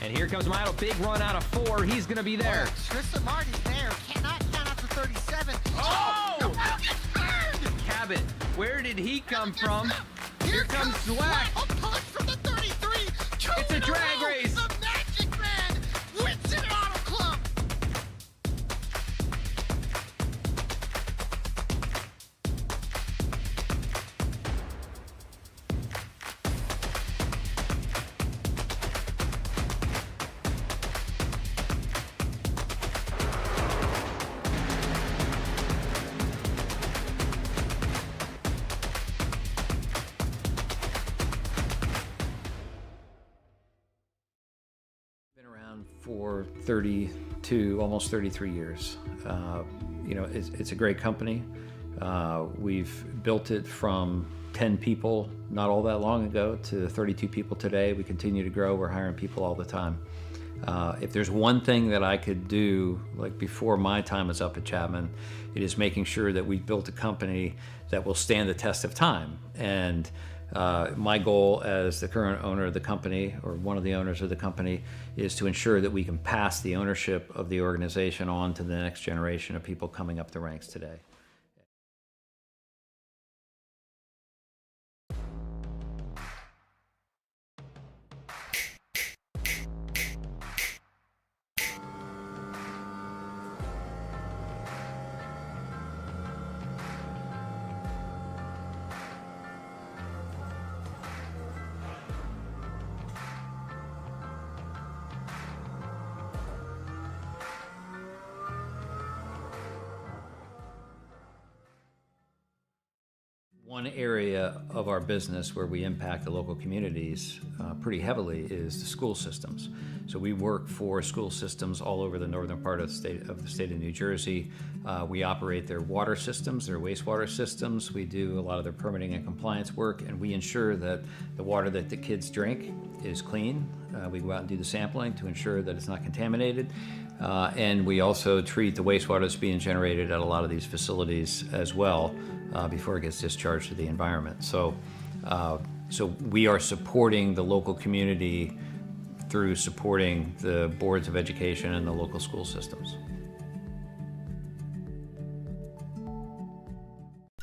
And here comes Milo, big run out of 4. He's going to be there. Oh, Tristan Marty's there. Cannot count out to 37. Oh! The Milo gets burned! Cabot, where did he come from? Here comes Zwack. A punch from the 33. It's a drag race. The Magic Man wins it at Auto Club. Been around for 32, almost 33 years. You know, it's a great company. We've built it from 10 people not all that long ago to 32 people today. We continue to grow. We're hiring people all the time. If there's one thing that I could do, like before my time is up at Chapman, it is making sure that we've built a company that will stand the test of time. And my goal as the current owner of the company, or one of the owners of the company, is to ensure that we can pass the ownership of the organization on to the next generation of people coming up the ranks today. One area of our business where we impact the local communities pretty heavily is the school systems. So we work for school systems all over the northern part of the state of New Jersey. We operate their water systems, their wastewater systems. We do a lot of their permitting and compliance work, and we ensure that the water that the kids drink is clean. We go out and do the sampling to ensure that it's not contaminated. And we also treat the wastewater that's being generated at a lot of these facilities as well before it gets discharged to the environment. So we are supporting the local community through supporting the boards of education and the local school systems.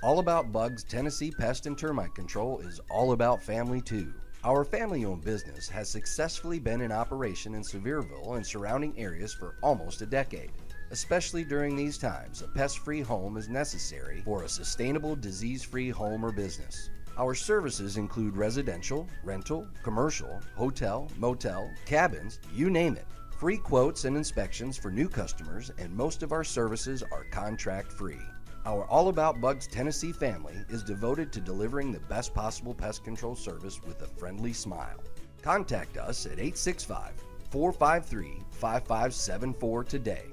All About Bugs Tennessee Pest and Termite Control is all about family too. Our family-owned business has successfully been in operation in Sevierville and surrounding areas for almost a decade. Especially during these times, a pest-free home is necessary for a sustainable, disease-free home or business. Our services include residential, rental, commercial, hotel, motel, cabins, you name it. Free quotes and inspections for new customers, and most of our services are contract-free. Our All About Bugs Tennessee family is devoted to delivering the best possible pest control service with a friendly smile. Contact us at 865-453-5574 today.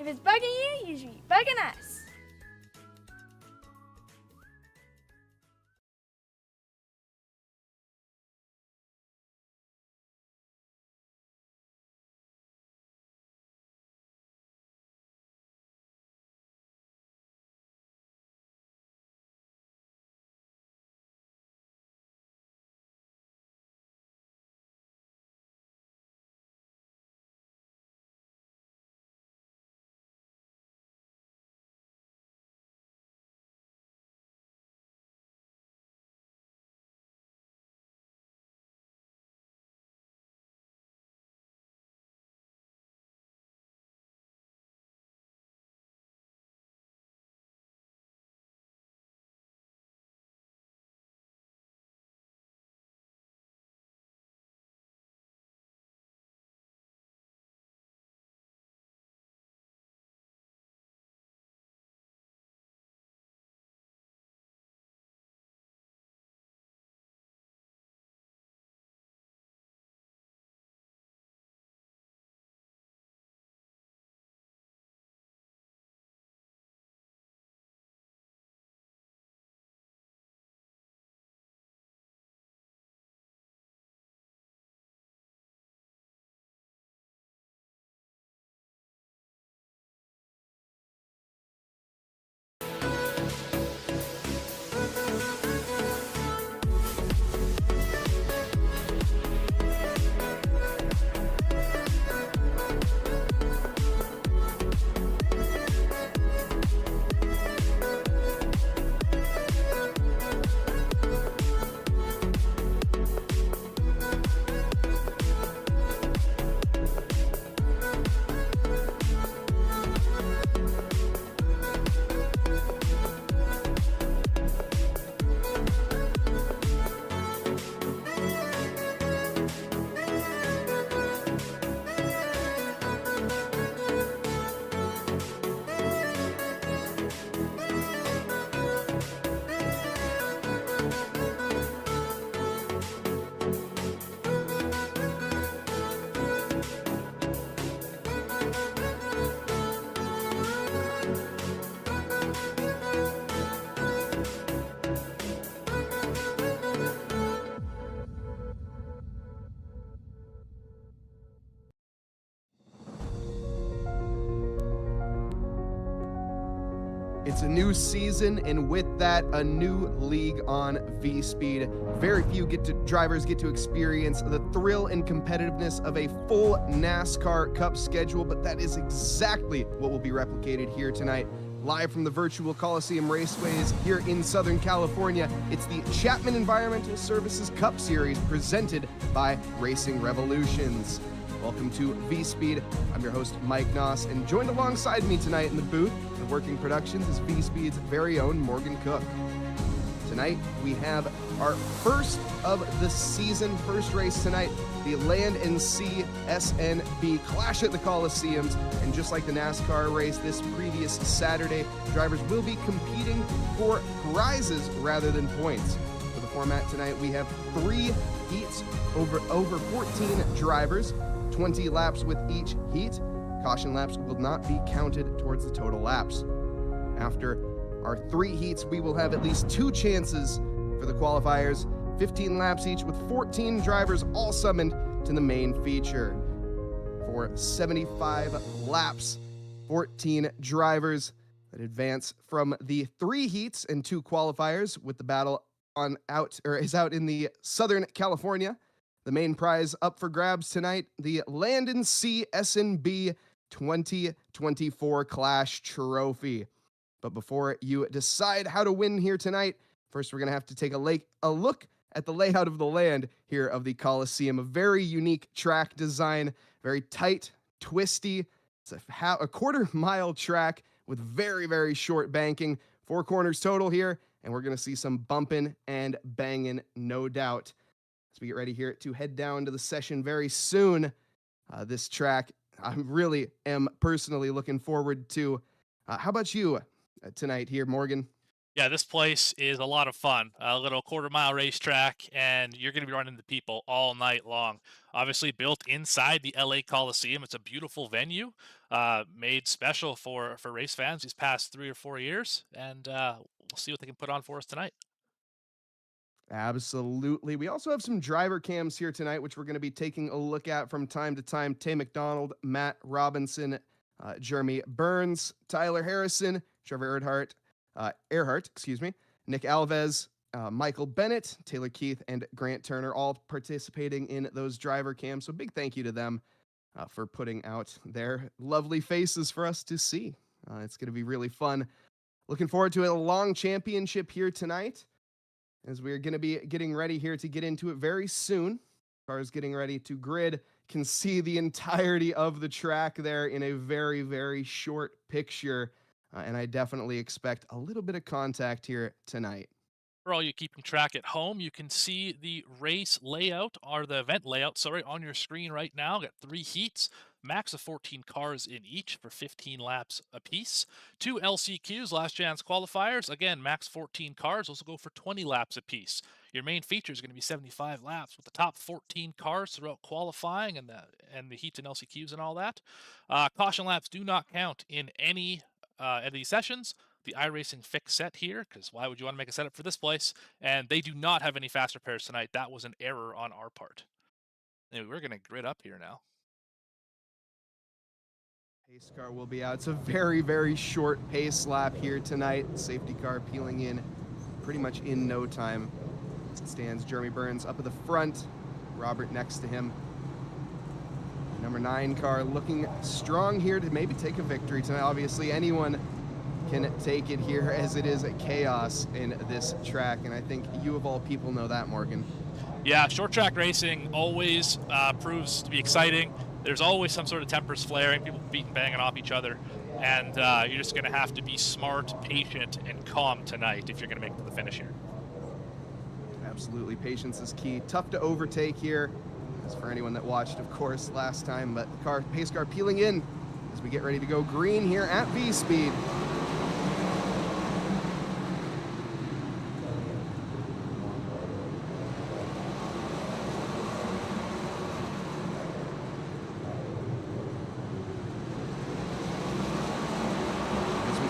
If it's bugging you, you should be bugging us. It's a new season, and with that, a new league on V-Speed. Very few drivers get to experience the thrill and competitiveness of a full NASCAR Cup schedule, but that is exactly what will be replicated here tonight. Live from the virtual Coliseum Raceways here in Southern California, it's the Chapman Environmental Services Cup Series presented by Racing Revolutions. Welcome to V-Speed. I'm your host, Mike Noss, and joined alongside me tonight in the booth of Working Productions is V-Speed's very own Morgan Cook. Tonight, we have our first of the season, first race tonight, the Land and Sea SNB Clash at the Coliseums. And just like the NASCAR race this previous Saturday, drivers will be competing for prizes rather than points. For the format tonight, we have 3 heats over 14 drivers, 20 laps with each heat. Caution laps will not be counted towards the total laps. After our 3 heats, we will have at least 2 chances for the qualifiers, 15 laps each with 14 drivers all summoned to the main feature. For 75 laps, 14 drivers that advance from the 3 heats and 2 qualifiers, with the battle is out in the Southern California. The main prize up for grabs tonight, the Land and Sea SNB 2024 Clash Trophy. But before you decide how to win here tonight, first we're going to have to take a look at the layout of the land here of the Coliseum. A very unique track design, very tight, twisty. It's a quarter-mile track with very, very short banking. 4 corners total here, and we're going to see some bumping and banging, no doubt. As we get ready here to head down to the session very soon, this track I really am personally looking forward to. How about you tonight here, Morgan? Yeah, this place is a lot of fun. A little quarter-mile racetrack, and you're going to be running into people all night long. Obviously, built inside the LA Coliseum. It's a beautiful venue, made special for race fans these past 3 or 4 years, and we'll see what they can put on for us tonight. Absolutely. We also have some driver cams here tonight, which we're going to be taking a look at from time to time. Tay McDonald, Matt Robinson, Jeremy Burns, Tyler Harrison, Trevor Earhart, Nick Alves, Michael Bennett, Taylor Keith, and Grant Turner, all participating in those driver cams. So big thank you to them for putting out their lovely faces for us to see. It's going to be really fun. Looking forward to a long championship here tonight, as we're going to be getting ready here to get into it very soon. Cars getting ready to grid, can see the entirety of the track there in a very, very short picture. And I definitely expect a little bit of contact here tonight. For all you keeping track at home, you can see the race layout, or the event layout, on your screen right now. Got 3 heats, max of 14 cars in each for 15 laps apiece. 2 LCQs, last chance qualifiers. Again, max 14 cars, those will go for 20 laps apiece. Your main feature is going to be 75 laps with the top 14 cars throughout qualifying and the heats and LCQs and all that. Caution laps do not count in any of these sessions. The iRacing fixed set here, because why would you want to make a setup for this place? And they do not have any fast repairs tonight. That was an error on our part. Anyway, we're going to grid up here now. Pace car will be out. It's a very, very short pace lap here tonight. Safety car peeling in pretty much in no time. Stands Jeremy Burns up at the front, Robert next to him. Number 9 car looking strong here to maybe take a victory tonight. Obviously, anyone can take it here, as it is a chaos in this track, and I think you of all people know that, Morgan. Yeah, short track racing always proves to be exciting. There's always some sort of tempers flaring, people beating, banging off each other, and you're just going to have to be smart, patient, and calm tonight if you're going to make it to the finish here. Absolutely, patience is key. Tough to overtake here, as for anyone that watched, of course, last time, but the pace car peeling in as we get ready to go green here at V-Speed.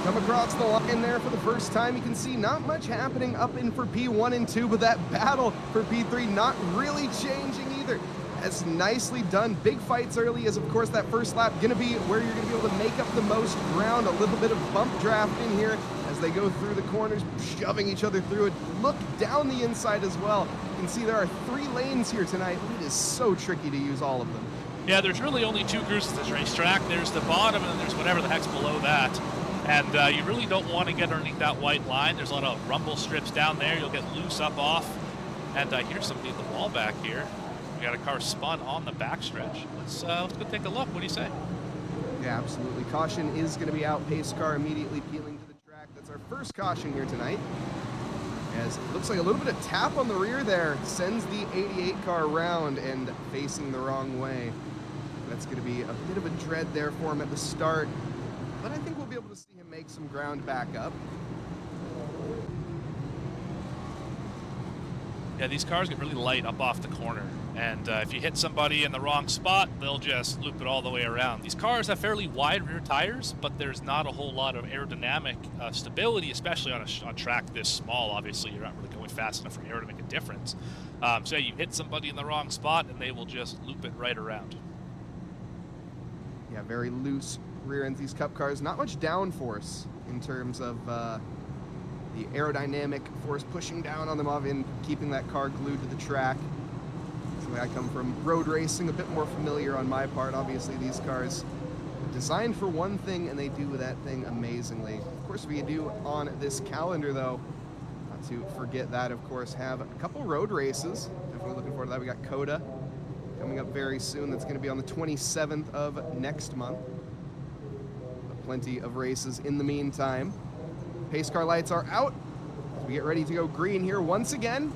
Come across the line there for the first time. You can see not much happening up in for P1 and 2, but that battle for P3 not really changing either. That's nicely done. Big fights early, as of course that first lap going to be where you're going to be able to make up the most ground. A little bit of bump draft in here as they go through the corners, shoving each other through it. Look down the inside as well. You can see there are 3 lanes here tonight. It is so tricky to use all of them. Yeah, there's really only 2 grooves at this racetrack. There's the bottom, and then there's whatever the heck's below that. And you really don't want to get underneath that white line. There's a lot of rumble strips down there. You'll get loose up off. And I hear somebody at the wall back here. We got a car spun on the backstretch. Let's go take a look. What do you say? Yeah, absolutely. Caution is going to be out. Pace car immediately peeling to the track. That's our first caution here tonight. As it looks like a little bit of tap on the rear there. Sends the 88 car around and facing the wrong way. That's going to be a bit of a dread there for him at the start. But I think we'll be able to see him make some ground back up. Yeah, these cars get really light up off the corner. And if you hit somebody in the wrong spot, they'll just loop it all the way around. These cars have fairly wide rear tires, but there's not a whole lot of aerodynamic stability, especially on a track this small. Obviously, you're not really going fast enough for air to make a difference. So yeah, you hit somebody in the wrong spot, and they will just loop it right around. Yeah, very loose rear ends. These Cup cars, not much downforce in terms of the aerodynamic force pushing down on them and keeping that car glued to the track. So I come from road racing, a bit more familiar on my part. Obviously, these cars are designed for one thing, and they do that thing amazingly. Of course, we do on this calendar, though, not to forget that, of course, have a couple road races. Definitely looking forward to that. We got COTA coming up very soon. That's going to be on the 27th of next month. But plenty of races in the meantime. Pace car lights are out as we get ready to go green here once again.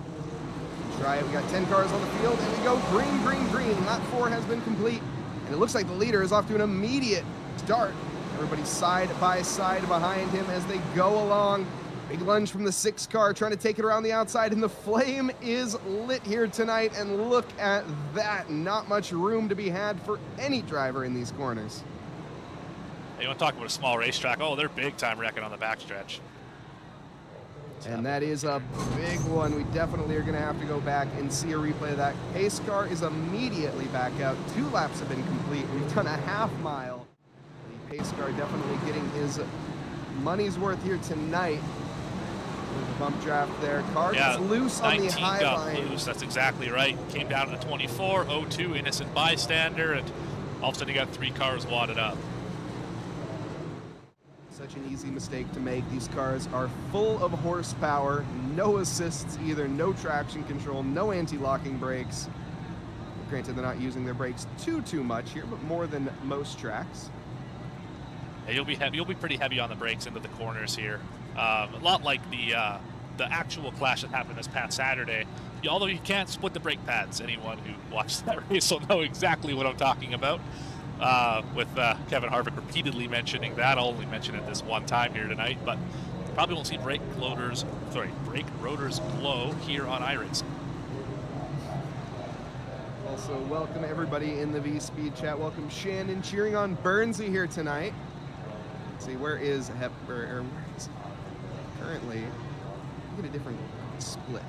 Try it. We got 10 cars on the field, and we go green, green, green. Lap 4 has been complete, and it looks like the leader is off to an immediate start. Everybody side by side behind him as they go along. Big lunge from the 6 car, trying to take it around the outside, and the flame is lit here tonight. And look at that. Not much room to be had for any driver in these corners. Hey, you want to talk about a small racetrack? Oh, they're big time wrecking on the backstretch. And that is a big one. We definitely are going to have to go back and see a replay of that. Pace car is immediately back out. 2 laps have been complete. We've done a half mile. The pace car definitely getting his money's worth here tonight. Bump draft there. Car gets loose on the high line. Loose. That's exactly right. Came down to 24, 0-2, innocent bystander, and all of a sudden you got 3 cars wadded up. Such an easy mistake to make. These cars are full of horsepower, no assists either, no traction control, no anti-locking brakes. Granted, they're not using their brakes too much here, but more than most tracks. Yeah, you'll be heavy. You'll be pretty heavy on the brakes into the corners here. A lot like the actual clash that happened this past Saturday. Although you can't split the brake pads. Anyone who watched that race will know exactly what I'm talking about. With Kevin Harvick repeatedly mentioning that. I'll only mention it this one time here tonight, but probably won't see brake rotors glow here on iRacing. Also, welcome everybody in the V-Speed chat. Welcome Shannon cheering on Burnsy here tonight. Let's see, where is Hepburn? Or where is currently? Get a different split.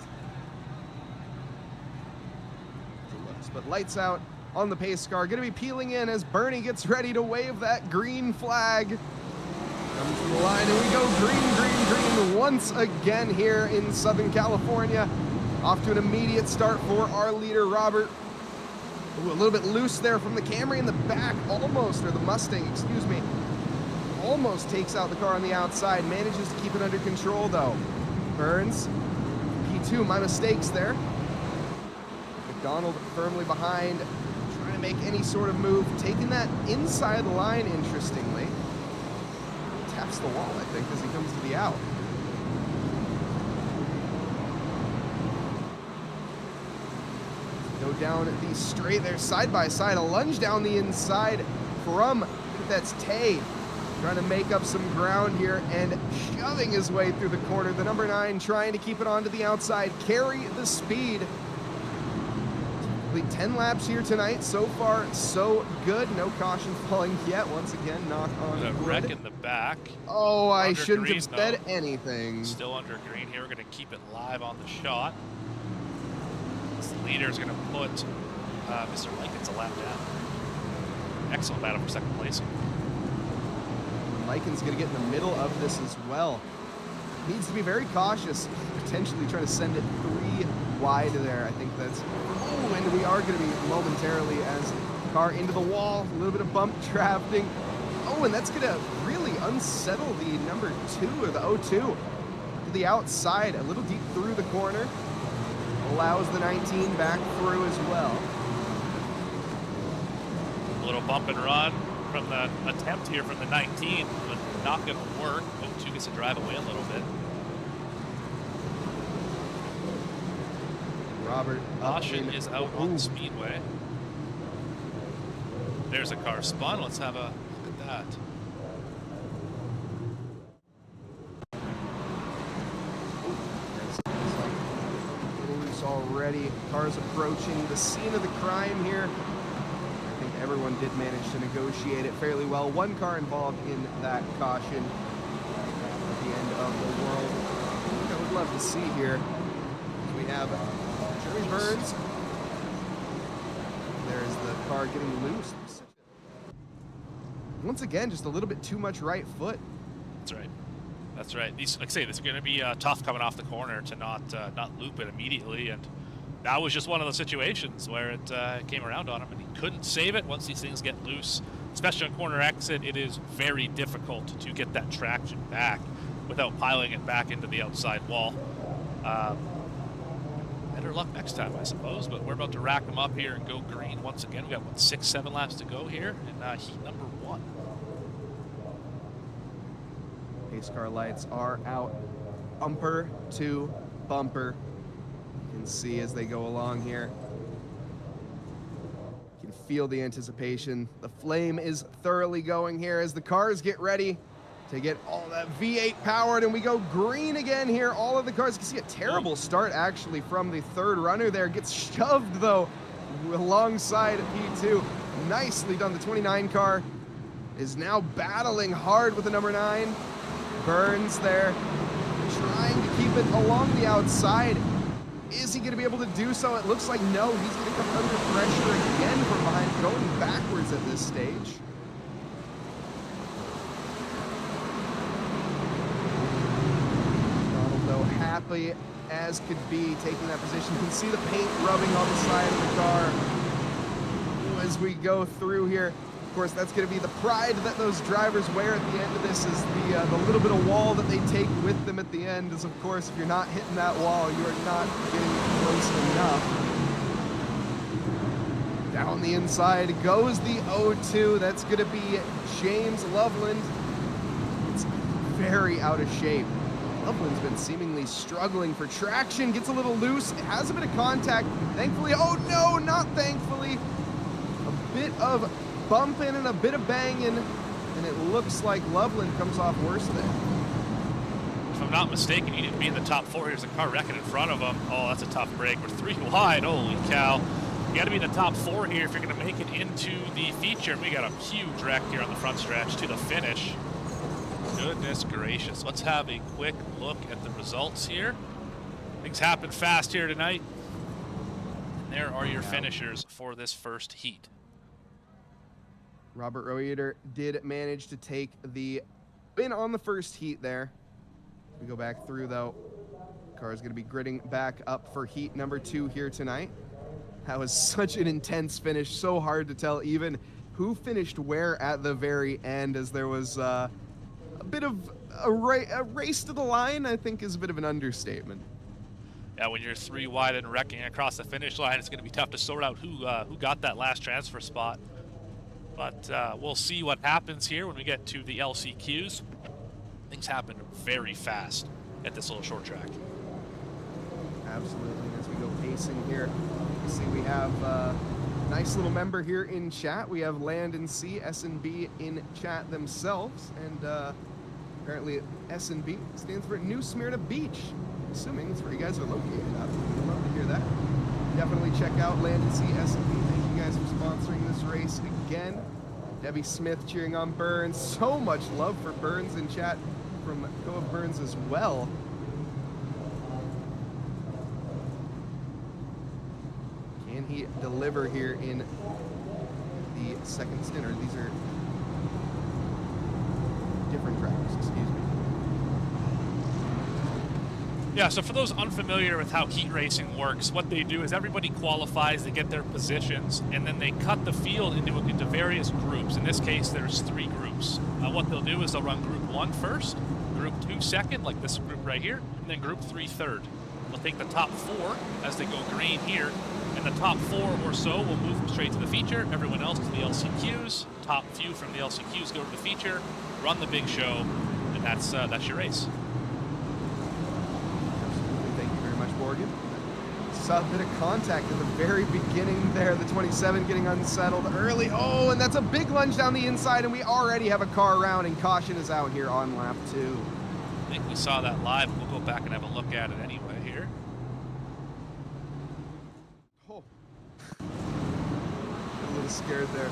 But lights out on the pace car, going to be peeling in as Bernie gets ready to wave that green flag. Comes to the line, and we go green, green, green once again here in Southern California. Off to an immediate start for our leader, Robert. Ooh, a little bit loose there from the Camry in the back, almost, or the Mustang, excuse me. Almost takes out the car on the outside, manages to keep it under control though. Burns, P2, my mistakes there. McDonald firmly behind, trying to make any sort of move, taking that inside line, interestingly. Taps the wall, I think, as he comes to the out. Go down the straight there, side by side, a lunge down the inside from, I think that's Tay, trying to make up some ground here and shoving his way through the corner. The number 9 trying to keep it onto the outside, carry the speed. 10 laps here tonight. So far, so good. No caution falling yet. Once again, knock on wood. Wreck in the back. Oh, I Under shouldn't green, have said though. anything. Still under green here. We're going to keep it live on the shot. This leader is going to put Mr. Likens a lap down. Excellent battle for second place. Likens going to get in the middle of this as well. needs to be very cautious, potentially trying to send it 3 wide there. I think that's, oh, and we are going to be momentarily as car into the wall, a little bit of bump drafting. Oh, and that's going to really unsettle the number 2 or the 0-2 to the outside, a little deep through the corner. Allows the 19 back through as well. A little bump and run from the attempt here from the 19, but not going to work. 0-2 gets to drive away a little bit. Robert Caution is out on the speedway. There's a car spun. Let's have a look at that. Already, cars approaching the scene of the crime here. I think everyone did manage to negotiate it fairly well. 1 car involved in that caution at the end of the world. What I would love to see here, we have Jeremy Burns. There's the car getting loose. Once again, just a little bit too much right foot. That's right. That's right. These, like I say, this is going to be tough coming off the corner to not loop it immediately, and that was just one of those situations where it came around on him, and he couldn't save it. Once these things get loose, especially on corner exit, it is very difficult to get that traction back without piling it back into the outside wall. Better luck next time, I suppose, but we're about to rack them up here and go green once again. We got, what, 6-7 laps to go here in heat number 1. Pace car lights are out, bumper to bumper. You can see as they go along here. You can feel the anticipation. The flame is thoroughly going here as the cars get ready to get all that V8 powered, and we go green again here. All of the cars, you can see a terrible start actually from the 3rd runner there. Gets shoved though alongside P2. Nicely done. The 29 car is now battling hard with the number 9. Burns there, trying to keep it along the outside. Is he going to be able to do so? It looks like no. He's going to come under pressure again from behind, going backwards at this stage. Donald, though, happy as could be taking that position. You can see the paint rubbing on the side of the car as we go through here. Of course, that's going to be the pride that those drivers wear at the end of this, is the little bit of wall that they take with them at the end. Is, of course, if you're not hitting that wall, you are not getting close enough. Down the inside goes the 0-2. That's going to be James Loveland. It's very out of shape. Loveland's been seemingly struggling for traction. Gets a little loose. It has a bit of contact. Thankfully, oh no, not thankfully. A bit of bumping and a bit of banging, and it looks like Loveland comes off worse there. If I'm not mistaken, he didn't be in the top 4. Here's a car wrecking in front of him. Oh, that's a tough break. We're 3 wide. Holy cow. You got to be in the top 4 here if you're going to make it into the feature. And we got a huge wreck here on the front stretch to the finish. Goodness gracious. Let's have a quick look at the results here. Things happen fast here tonight. And there are your finishers for this first heat. Robert Roeder did manage to take the win on the first heat there. We go back through though. Car is going to be gritting back up for heat number 2 here tonight. That was such an intense finish, so hard to tell even who finished where at the very end, as there was a bit of a race to the line, I think is a bit of an understatement. Yeah, when you're 3 wide and wrecking across the finish line, it's going to be tough to sort out who got that last transfer spot. But we'll see what happens here when we get to the LCQs. Things happen very fast at this little short track. Absolutely. As we go pacing here, you see we have a nice little member here in chat. We have Land and Sea, S&B in chat themselves. And apparently S&B stands for New Smyrna Beach. Assuming that's where you guys are located. I'd love to hear that. Definitely check out Land and Sea, S&B. Thank you guys for sponsoring this race again. Debbie Smith cheering on Burns. So much love for Burns in chat from Koa Burns as well. Can he deliver here in the second stint? Or these are different tracks, excuse me. Yeah, so for those unfamiliar with how heat racing works, what they do is everybody qualifies, they get their positions, and then they cut the field into various groups. In this case, there's 3 groups. What they'll do is they'll run group 1 first, group 2 second, like this group right here, and then group 3 third. They'll take the top 4 as they go green here, and the top 4 or so will move straight to the feature, everyone else to the LCQs, top few from the LCQs go to the feature, run the big show, and that's your race. Thank you very much, Morgan. Saw a bit of contact at the very beginning there. The 27 getting unsettled early. Oh, and that's a big lunge down the inside, and we already have a car around, and caution is out here on lap 2. I think we saw that live. We'll go back and have a look at it anyway here. Oh. A little scared there.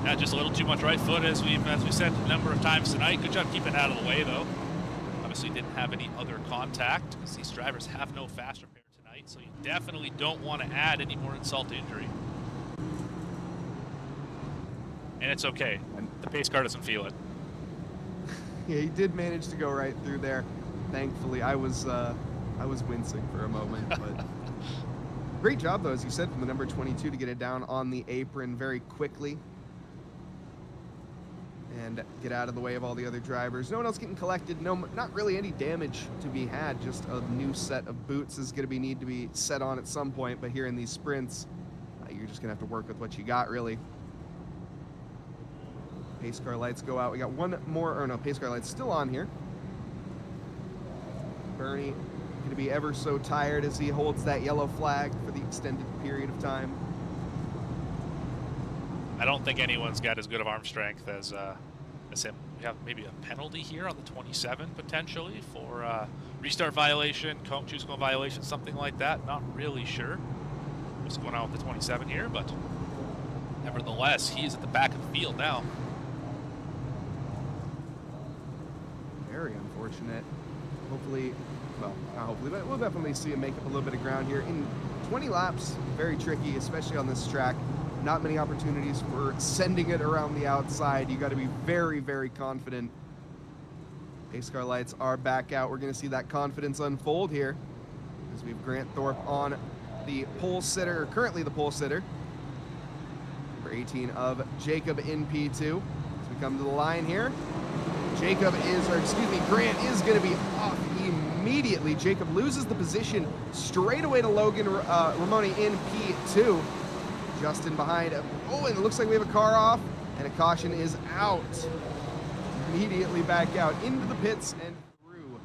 Yeah, just a little too much right foot, as we said a number of times tonight. Good job keeping out of the way, though. Obviously didn't have any other contact, because these drivers have no fast repair tonight, so you definitely don't want to add any more insult to injury. And it's okay. The pace car doesn't feel it. Yeah, he did manage to go right through there. Thankfully, I was wincing for a moment, but great job, though, as you said, from the number 22 to get it down on the apron very quickly and get out of the way of all the other drivers. No one else getting collected. No, not really any damage to be had. Just a new set of boots is going to need to be set on at some point. But here in these sprints, you're just going to have to work with what you got, really. Pace car lights go out. We got one more, or no, pace car lights still on here. Bernie going to be ever so tired as he holds that yellow flag for the extended period of time. I don't think anyone's got as good of arm strength as him. We have maybe a penalty here on the 27 potentially for restart violation, choose cone violation, something like that. Not really sure what's going on with the 27 here, but nevertheless, he is at the back of the field now. Very unfortunate. Hopefully, well, not hopefully, but we'll definitely see him make up a little bit of ground here. In 20 laps, very tricky, especially on this track. Not many opportunities for sending it around the outside. You got to be very, very confident. Pace car lights are back out. We're going to see that confidence unfold here as we have Grant Thorpe on the pole sitter, or currently the pole sitter. Number 18 of Jacob in P2. As we come to the line here, Grant is going to be off immediately. Jacob loses the position straight away to Logan Ramoni in P2. Justin behind. Oh, and it looks like we have a car off, and a caution is out. Immediately back out into the pits and through.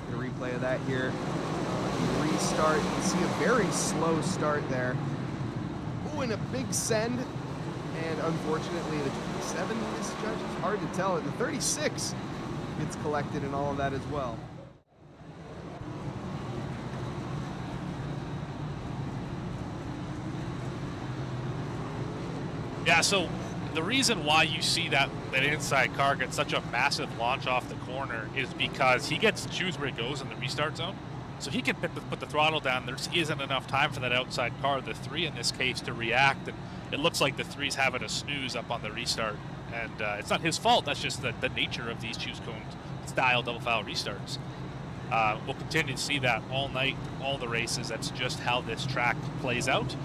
Get a replay of that here. Restart. You can see a very slow start there. Oh, and a big send. And unfortunately, the 27 misjudged. It's hard to tell. And the 36 gets collected and all of that as well. Yeah, so the reason why you see that inside car get such a massive launch off the corner is because he gets to choose where he goes in the restart zone. So he can put the throttle down. There isn't enough time for that outside car, the 3 in this case, to react. And it looks like the 3's having a snooze up on the restart. And it's not his fault. That's just the nature of these choose cone style double foul restarts. We'll continue to see that all night, all the races. That's just how this track plays out.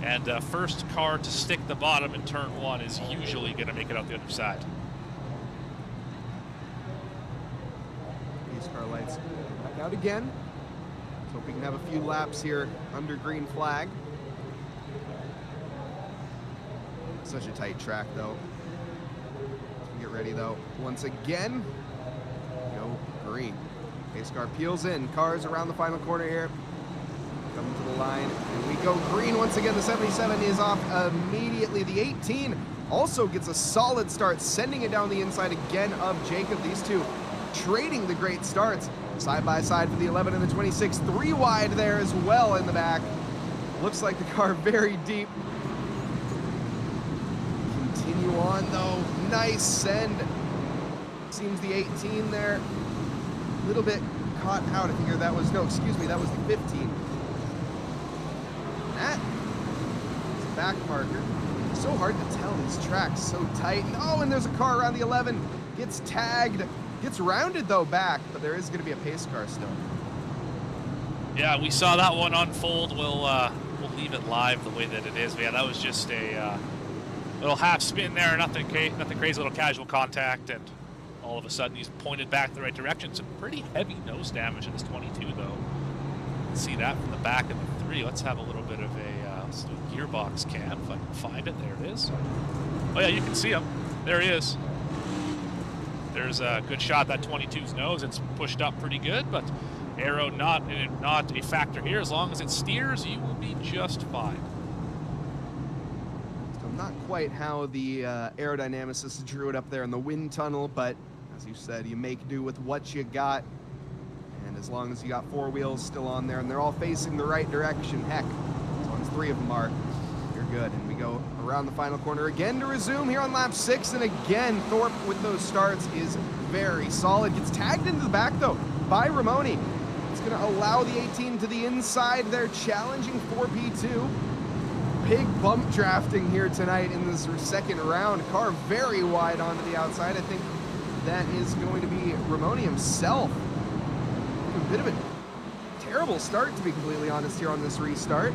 And first car to stick the bottom in turn 1 is usually going to make it out the other side. Pace car lights back out again. Let's hope we can have a few laps here under green flag. Such a tight track, though. Let's get ready, though. Once again, go green. Pace car peels in. Cars around the final corner here. Coming to the line, and we go green once again. The 77 is off immediately. The 18 also gets a solid start, sending it down the inside again of Jacob. These two trading the great starts. Side by side for the 11 and the 26. 3 wide there as well in the back. Looks like the car very deep. Continue on though. Nice send. Seems the 18 there. A little bit caught out here. That was, no, excuse me, that was the 15. That is a back marker. So hard to tell, these tracks so tight. And, oh, and there's a car around the 11. Gets tagged. Gets rounded though back, but there is going to be a pace car still. Yeah, we saw that one unfold. We'll leave it live the way that it is. But yeah, that was just a little half spin there, nothing crazy, little casual contact, and all of a sudden he's pointed back the right direction. Some pretty heavy nose damage in this 22 though. See that from the back of the 3. Let's have a little bit of a let's do a gearbox cam if I can find it. There it is. Oh yeah, you can see him. There he is. There's a good shot at that 22's nose. It's pushed up pretty good, but aero not a factor here. As long as it steers, you will be just fine. So not quite how the aerodynamicists drew it up there in the wind tunnel, but as you said, you make do with what you got. And as long as you got 4 wheels still on there and they're all facing the right direction, heck, as long as 3 of them are, you're good. And we go around the final corner again to resume here on lap 6. And again, Thorpe with those starts is very solid. Gets tagged into the back though by Ramoni. It's going to allow the 18 to the inside. They're challenging for P2. Big bump drafting here tonight in this second round. Car very wide onto the outside. I think that is going to be Ramoni himself. A bit of a terrible start, to be completely honest, here on this restart.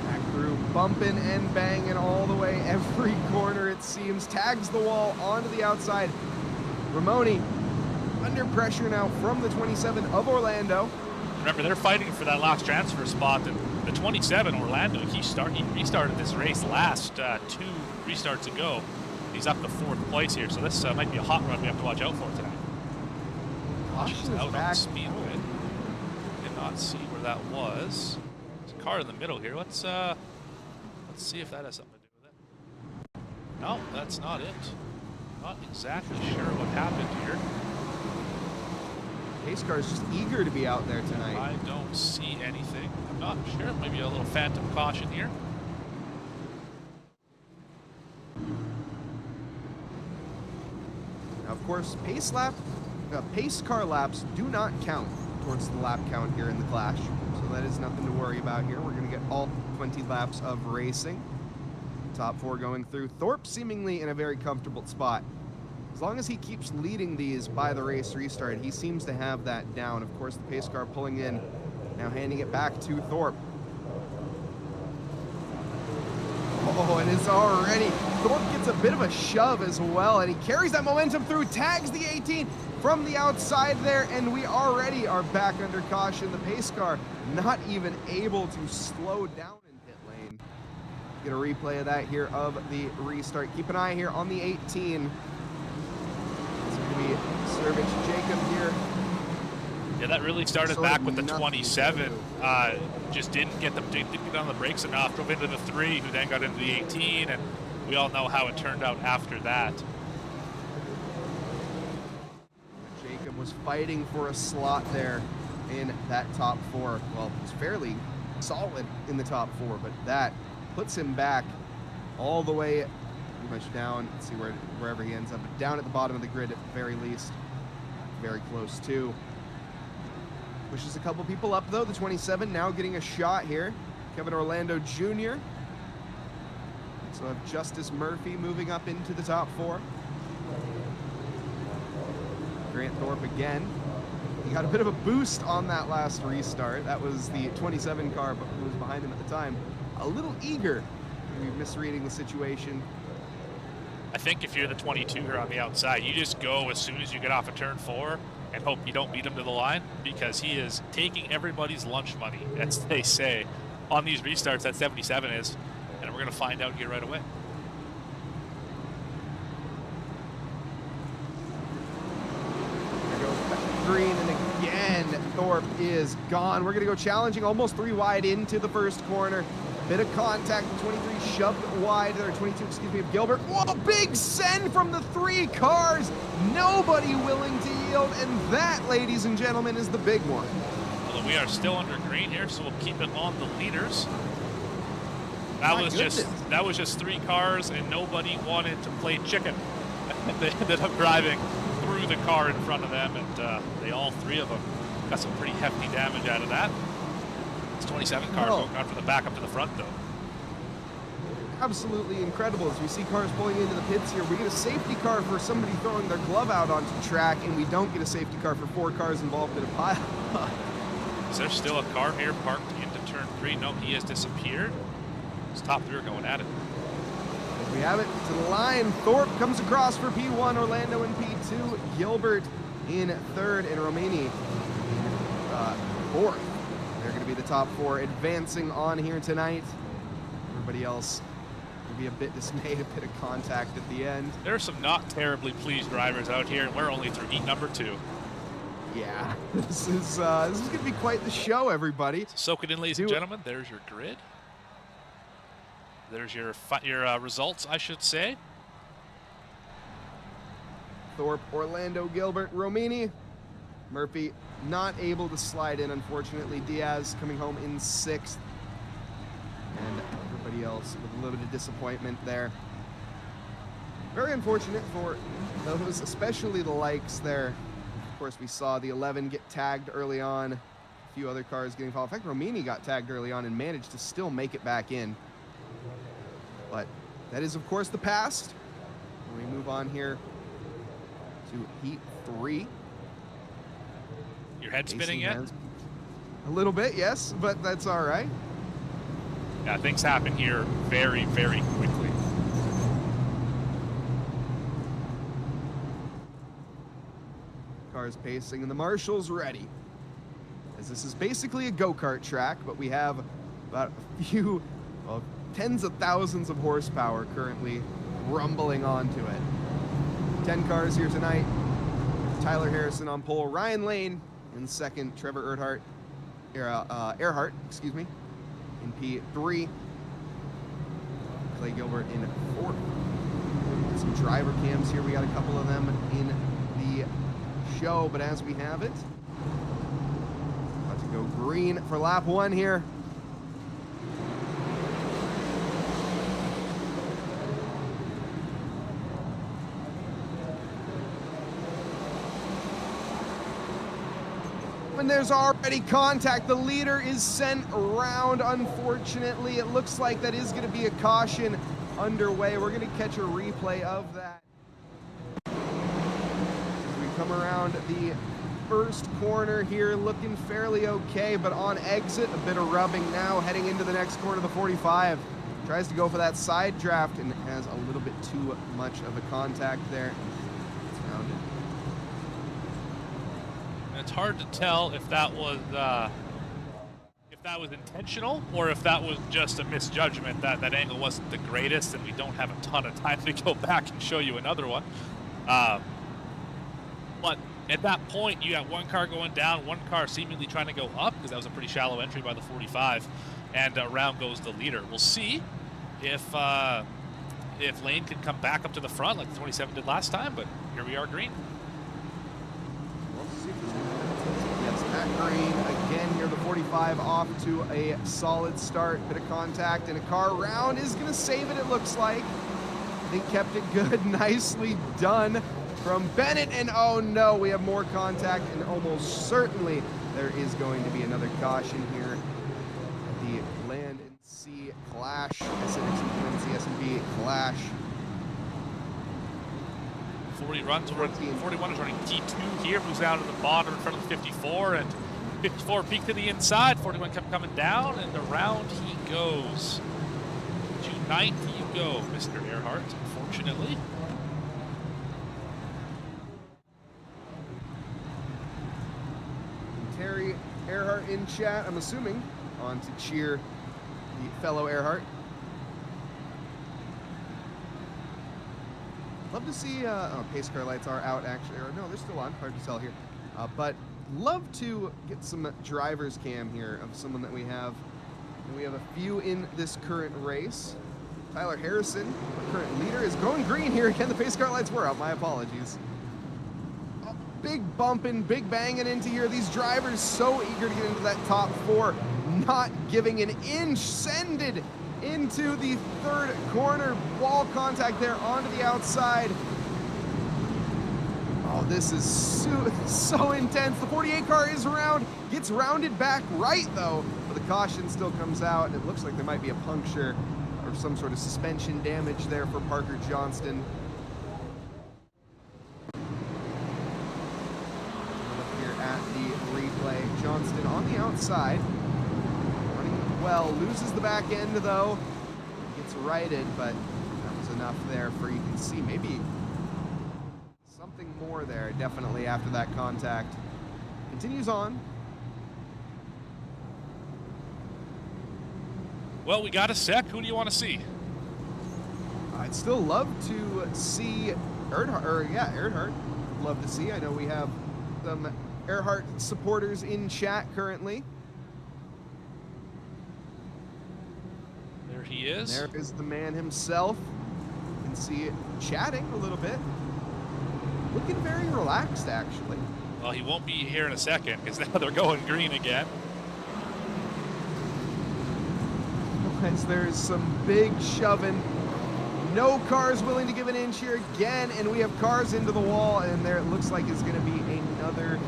Back through, bumping and banging all the way, every corner it seems. Tags the wall onto the outside. Ramoni under pressure now from the 27 of Orlando. Remember, they're fighting for that last transfer spot, and the 27 Orlando, he restarted this race last 2 restarts ago. He's up to 4th place here, so this might be a hot run we have to watch out for tonight. Caution Out back. on Speedway. Did not see where that was. There's a car in the middle here. Let's see if that has something to do with it. No, that's not it. Not exactly sure what happened here. Pace car is just eager to be out there tonight. I don't see anything. I'm not sure. Maybe a little phantom caution here. Now, of course, pace car laps do not count towards the lap count here in the Clash, so that is nothing to worry about here. We're going to get all 20 laps of racing. Top 4 going through. Thorpe seemingly in a very comfortable spot. As long as he keeps leading these by the race restart, he seems to have that down. Of course, the pace car pulling in, now handing it back to Thorpe. Oh, and it's already, Thorpe gets a bit of a shove as well, and he carries that momentum through, tags the 18 from the outside there, and we already are back under caution. The pace car not even able to slow down in pit lane. Get a replay of that here of the restart. Keep an eye here on the 18. It's going to be Servich Jacob here. Yeah, that really started So back with the nothing 27. Just didn't get on the brakes enough. Drove into the 3, who then got into the 18, and we all know how it turned out after that. Jacob was fighting for a slot there in that top 4. Well, he's fairly solid in the top 4, but that puts him back all the way pretty much down. Let's see wherever he ends up, but down at the bottom of the grid at the very least. Very close too. Pushes a couple people up though. The 27 now getting a shot here. Kevin Orlando Jr. So have Justice Murphy moving up into the top 4. Grant Thorpe again. He got a bit of a boost on that last restart. That was the 27 car, but who was behind him at the time. A little eager. Maybe misreading the situation. I think if you're the 22 here on the outside, you just go as soon as you get off of turn 4 and hope you don't beat him to the line, because he is taking everybody's lunch money, as they say, on these restarts. That 77 is, and we're going to find out here right away. There goes green, and again, Thorpe is gone. We're going to go challenging almost 3 wide into the first corner. Bit of contact, 23 shoved wide, or 22, excuse me, of Gilbert. Whoa, big send from the 3 cars. Nobody willing to yield, and that, ladies and gentlemen, is the big one. Well, we are still under green here, so we'll keep it on the leaders. That was just 3 cars, and nobody wanted to play chicken. They ended up driving through the car in front of them, and they all 3 of them got some pretty hefty damage out of that. 27 cars going on from the back up to the front, though. absolutely incredible as we see cars pulling into the pits here. We get a safety car for somebody throwing their glove out onto the track, and we don't get a safety car for 4 cars involved in a pile. Is there still a car here parked into turn 3? No, he has disappeared. His top 3 are going at it. As we have it to the line, Thorpe comes across for P1, Orlando in P2, Gilbert in 3rd, and Romani in 4th. They're going to be the top 4 advancing on here tonight. Everybody else will be a bit dismayed, a bit of contact at the end. There are some not terribly pleased drivers out here, and we're only through heat number 2. Yeah, this is going to be quite the show, everybody. Soak it in, ladies and gentlemen. There's your grid. There's your results, I should say. Thorpe, Orlando, Gilbert, Romani. Murphy not able to slide in, unfortunately. Diaz coming home in 6th. And everybody else with a little bit of disappointment there. Very unfortunate for those, especially the likes there. Of course, we saw the 11 get tagged early on. A few other cars getting followed. In fact, Romani got tagged early on and managed to still make it back in. But that is, of course, the past. And we move on here to Heat 3. Your head spinning yet? A little bit, yes, but that's all right. Yeah, things happen here very, very quickly. Cars pacing and the marshals ready. As this is basically a go-kart track, but we have about a few, well, tens of thousands of horsepower currently rumbling onto it. 10 cars here tonight. Tyler Harrison on pole, Ryan Lane in 2nd, Trevor Earhart, excuse me, in P3. Clay Gilbert in 4th. Some driver cams here. We got a couple of them in the show, but as we have it, about to go green for lap 1 here. And there's already contact. The leader is sent around, unfortunately. It looks like that is going to be a caution underway. We're going to catch a replay of that. As we come around the first corner here, looking fairly okay, but on exit, a bit of rubbing now, heading into the next corner, the 45. Tries to go for that side draft and has a little bit too much of a contact there. It's rounded. It's hard to tell if that was intentional or if that was just a misjudgment. That angle wasn't the greatest, and we don't have a ton of time to go back and show you another one. But at that point, you got one car going down, one car seemingly trying to go up, because that was a pretty shallow entry by the 45, and around goes the leader. We'll see if Lane can come back up to the front like the 27 did last time, but here we are, green. Yes, at green again here, the 45 off to a solid start. Bit of contact, and a car round is going to save it, it looks like. I think kept it good. Nicely done from Bennett, and oh no, we have more contact, and almost certainly there is going to be another caution here. The Land and Sea clash, S&B clash. 41 is running T2 here, moves down to the bottom in front of the 54, and 54 peeked to the inside. 41 kept coming down, and around he goes. To 90 you go, Mr. Earhart, unfortunately. Terry Earhart in chat, I'm assuming, on to cheer the fellow Earhart. Love to see, pace car lights are out actually, or no, they're still on, hard to tell here. But love to get some driver's cam here of someone that we have. And we have a few in this current race. Tyler Harrison, our current leader, is going green here. Again, the pace car lights were out, my apologies. Big bumping, big banging into here. These drivers so eager to get into that top 4, not giving an inch. Sended into the 3rd corner. Wall contact there onto the outside. Oh, this is so intense. The 48 car is around, gets rounded back right though, but the caution still comes out. It looks like there might be a puncture of some sort of suspension damage there for Parker Johnston. Up here at the replay, Johnston on the outside, running well, loses the back end though, gets righted, but that was enough there for, you can see maybe something more there definitely after that contact. Continues on. Well, we got a sec. Who do you want to see? I'd still love to see Earnhardt. Love to see. I know we have some Earnhardt supporters in chat currently. There he is. There is the man himself. You can see it chatting a little bit. Looking very relaxed, actually. Well, he won't be here in a second because now they're going green again. As there's some big shoving. No cars willing to give an inch here again, and we have cars into the wall, and there it looks like is going to be another.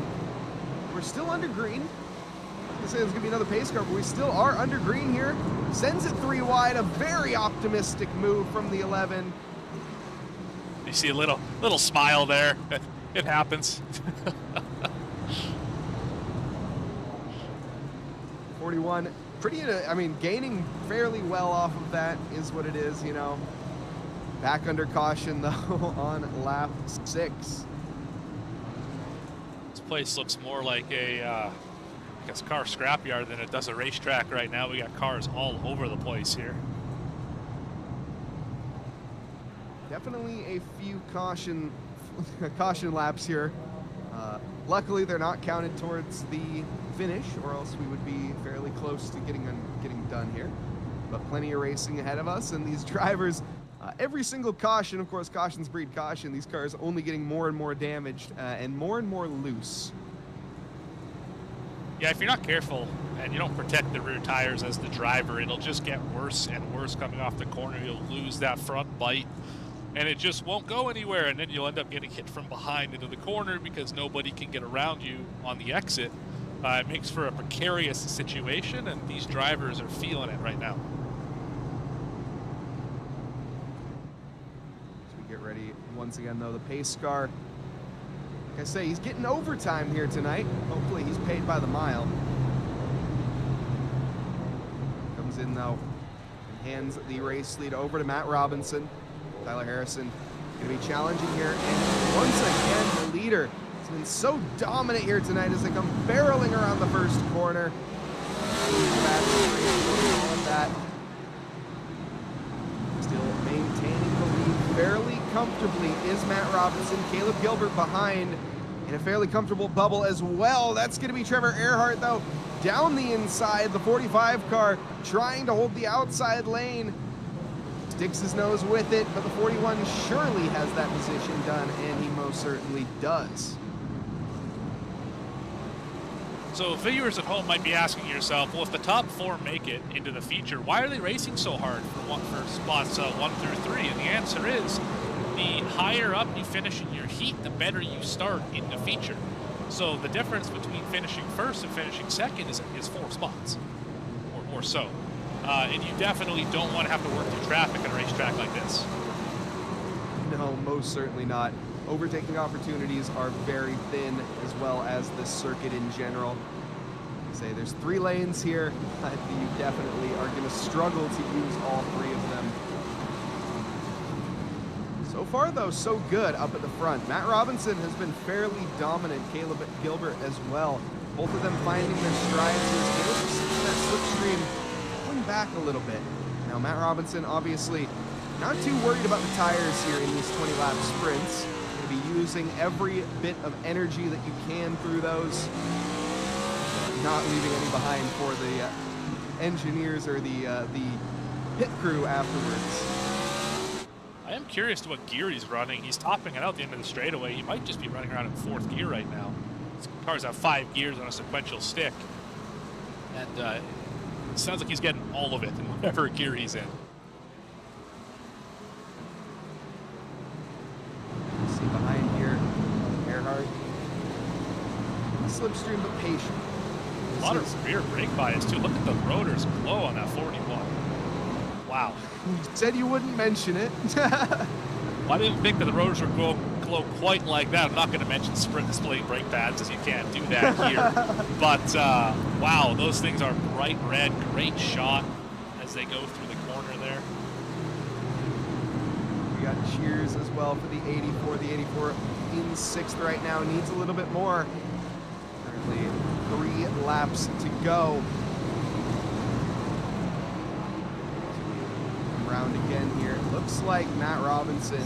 We're still under green. I was going to say there's going to be another pace car, but we still are under green here. Sends it 3 wide, a very optimistic move from the 11. You see a little smile there. It happens. 41. Pretty, I mean, gaining fairly well off of that is what it is, you know. Back under caution, though, on lap 6. This place looks more like a car scrapyard than it does a racetrack right now. We got cars all over the place here. Definitely a few caution laps here. Luckily, they're not counted towards the finish, or else we would be fairly close to getting done here. But plenty of racing ahead of us, and these drivers, every single caution, of course, cautions breed caution. These cars only getting more and more damaged and more loose. Yeah, if you're not careful and you don't protect the rear tires as the driver, it'll just get worse and worse coming off the corner. You'll lose that front bite, and it just won't go anywhere, and then you'll end up getting hit from behind into the corner because nobody can get around you on the exit. It makes for a precarious situation, and these drivers are feeling it right now. As we get ready once again, though, the pace car, like I say, he's getting overtime here tonight. Hopefully he's paid by the mile. Comes in, though, and hands the race lead over to Matt Robinson. Tyler Harrison going to be challenging here, and once again, the leader has been so dominant here tonight as they come barreling around the first corner. All of that. Still maintaining the lead fairly comfortably is Matt Robinson. Caleb Gilbert behind in a fairly comfortable bubble as well. That's going to be Trevor Earnhardt, though, down the inside. The 45 car trying to hold the outside lane. Sticks his nose with it, but the 41 surely has that position done, and he most certainly does. So viewers at home might be asking yourself, well, if the top 4 make it into the feature, why are they racing so hard for spots 1 through 3? And the answer is, the higher up you finish in your heat, the better you start in the feature. So the difference between finishing first and finishing second is 4 spots, or so. And you definitely don't want to have to work through traffic on a racetrack like this. No, most certainly not. Overtaking opportunities are very thin, as well as this circuit in general. Say there's 3 lanes here. You definitely are going to struggle to use all 3 of them. So far, though, so good up at the front. Matt Robinson has been fairly dominant. Caleb Gilbert as well. Both of them finding their strides here. Caleb's that slipstream back a little bit. Now Matt Robinson obviously not too worried about the tires here in these 20-lap sprints. Going to be using every bit of energy that you can through those, not leaving any behind for the engineers or the pit crew afterwards. I am curious to what gear he's running. He's topping it out at the end of the straightaway. He might just be running around in 4th gear right now. These cars have 5 gears on a sequential stick, and it sounds like he's getting all of it in whatever gear he's in. See behind here, Earnhardt. Slipstream but patient. A lot of rear brake bias too. Look at the rotors glow on that 41. Wow. You said you wouldn't mention it. Well, I didn't think that the rotors would glow quite like that. I'm not going to mention splitting brake pads, as you can't do that here. But, wow, those things are bright red. Great shot as they go through the corner there. We got cheers as well for the 84. The 84 in 6th right now. Needs a little bit more. Currently 3 laps to go. Round again here. It looks like Matt Robinson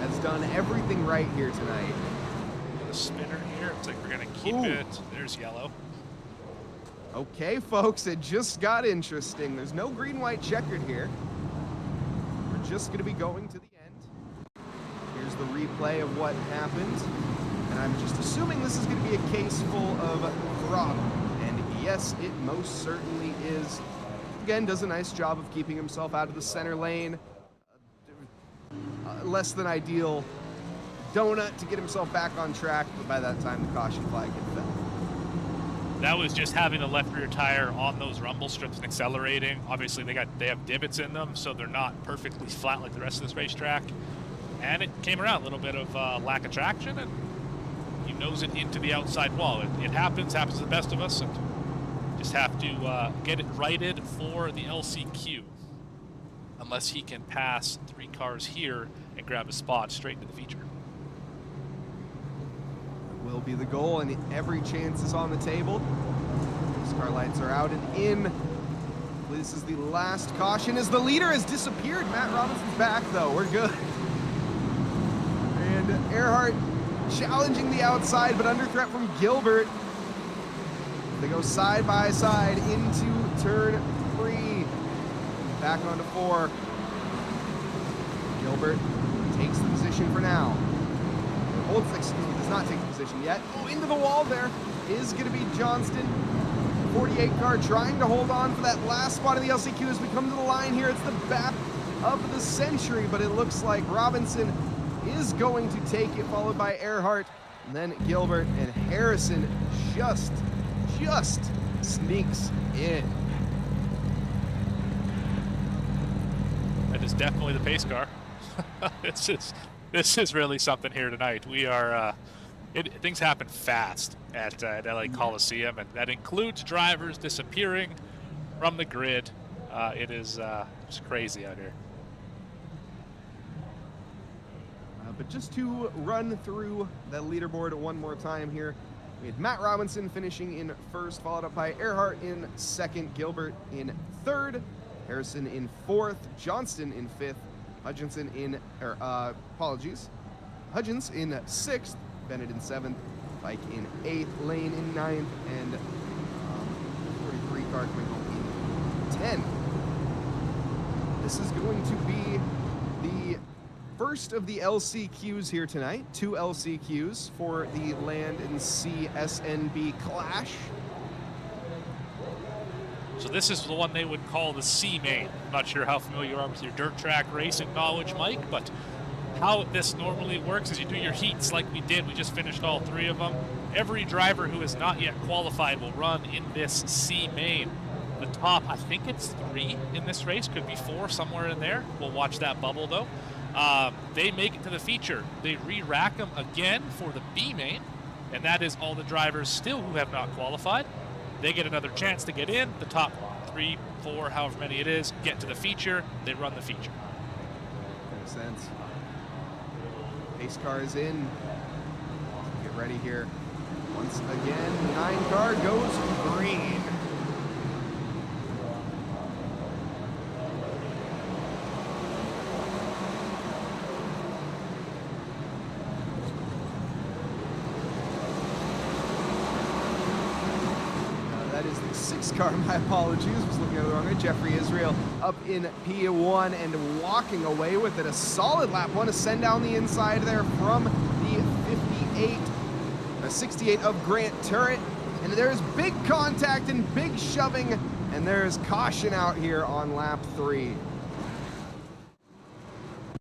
has done everything right here tonight. Got a spinner here. Looks like we're going to keep it. There's yellow. Okay, folks, it just got interesting. There's no green-white checkered here. We're just going to be going to the end. Here's the replay of what happened. And I'm just assuming this is going to be a case full of throttle. And yes, it most certainly is. Again, does a nice job of keeping himself out of the center lane. Less than ideal donut to get himself back on track, but by that time the caution flag had fell. That was just having the left rear tire on those rumble strips and accelerating. Obviously, they have divots in them, so they're not perfectly flat like the rest of this racetrack. And it came around a little bit of lack of traction, and he nose it into the outside wall. It happens to the best of us, and just have to get it righted for the LCQ. Unless he can pass 3 cars here and grab a spot straight into the feature. Will be the goal, and every chance is on the table. These car lights are out and in. This is the last caution as the leader has disappeared. Matt Robinson's back, though. We're good. And Earhart challenging the outside, but under threat from Gilbert. They go side by side into turn 3. Back onto 4. Gilbert takes the position for now. Does not take the position yet. Oh, into the wall there is going to be Johnston. 48 car trying to hold on for that last spot in the LCQ as we come to the line here. It's the bat of the century, but it looks like Robinson is going to take it, followed by Earhart, and then Gilbert, and Harrison just sneaks in. That is definitely the pace car. This is really something here tonight. We are things happen fast at LA Coliseum, and that includes drivers disappearing from the grid. It is just crazy out here. But just to run through that leaderboard one more time here, we had Matt Robinson finishing in 1st, followed up by Earhart in 2nd, Gilbert in 3rd, Harrison in 4th, Johnston in 5th, Hudgens in 6th, Bennett in 7th, Pike in 8th, Lane in 9th, and 43 car coming home in 10th. This is going to be the first of the LCQs here tonight. 2 LCQs for the Land and Sea SNB Clash. So this is the one they would call the C main. I'm not sure how familiar you are with your dirt track racing knowledge, Mike, but how this normally works is you do your heats like we did. We just finished all 3 of them. Every driver who has not yet qualified will run in this C main. The top, I think it's 3 in this race, could be 4 somewhere in there. We'll watch that bubble though. They make it to the feature. They re-rack them again for the B main, and that is all the drivers still who have not qualified. They get another chance to get in. The top 3, 4, however many it is, get to the feature. They run the feature. Makes sense. Pace car is in. Get ready here. Once again, 9 car goes green. That is the 6 car, my apologies, was looking at the wrong way. Jeffrey Israel up in P1 and walking away with it. A solid lap one to send down the inside there from the 68 of Grant Turret. And there's big contact and big shoving, and there's caution out here on lap 3.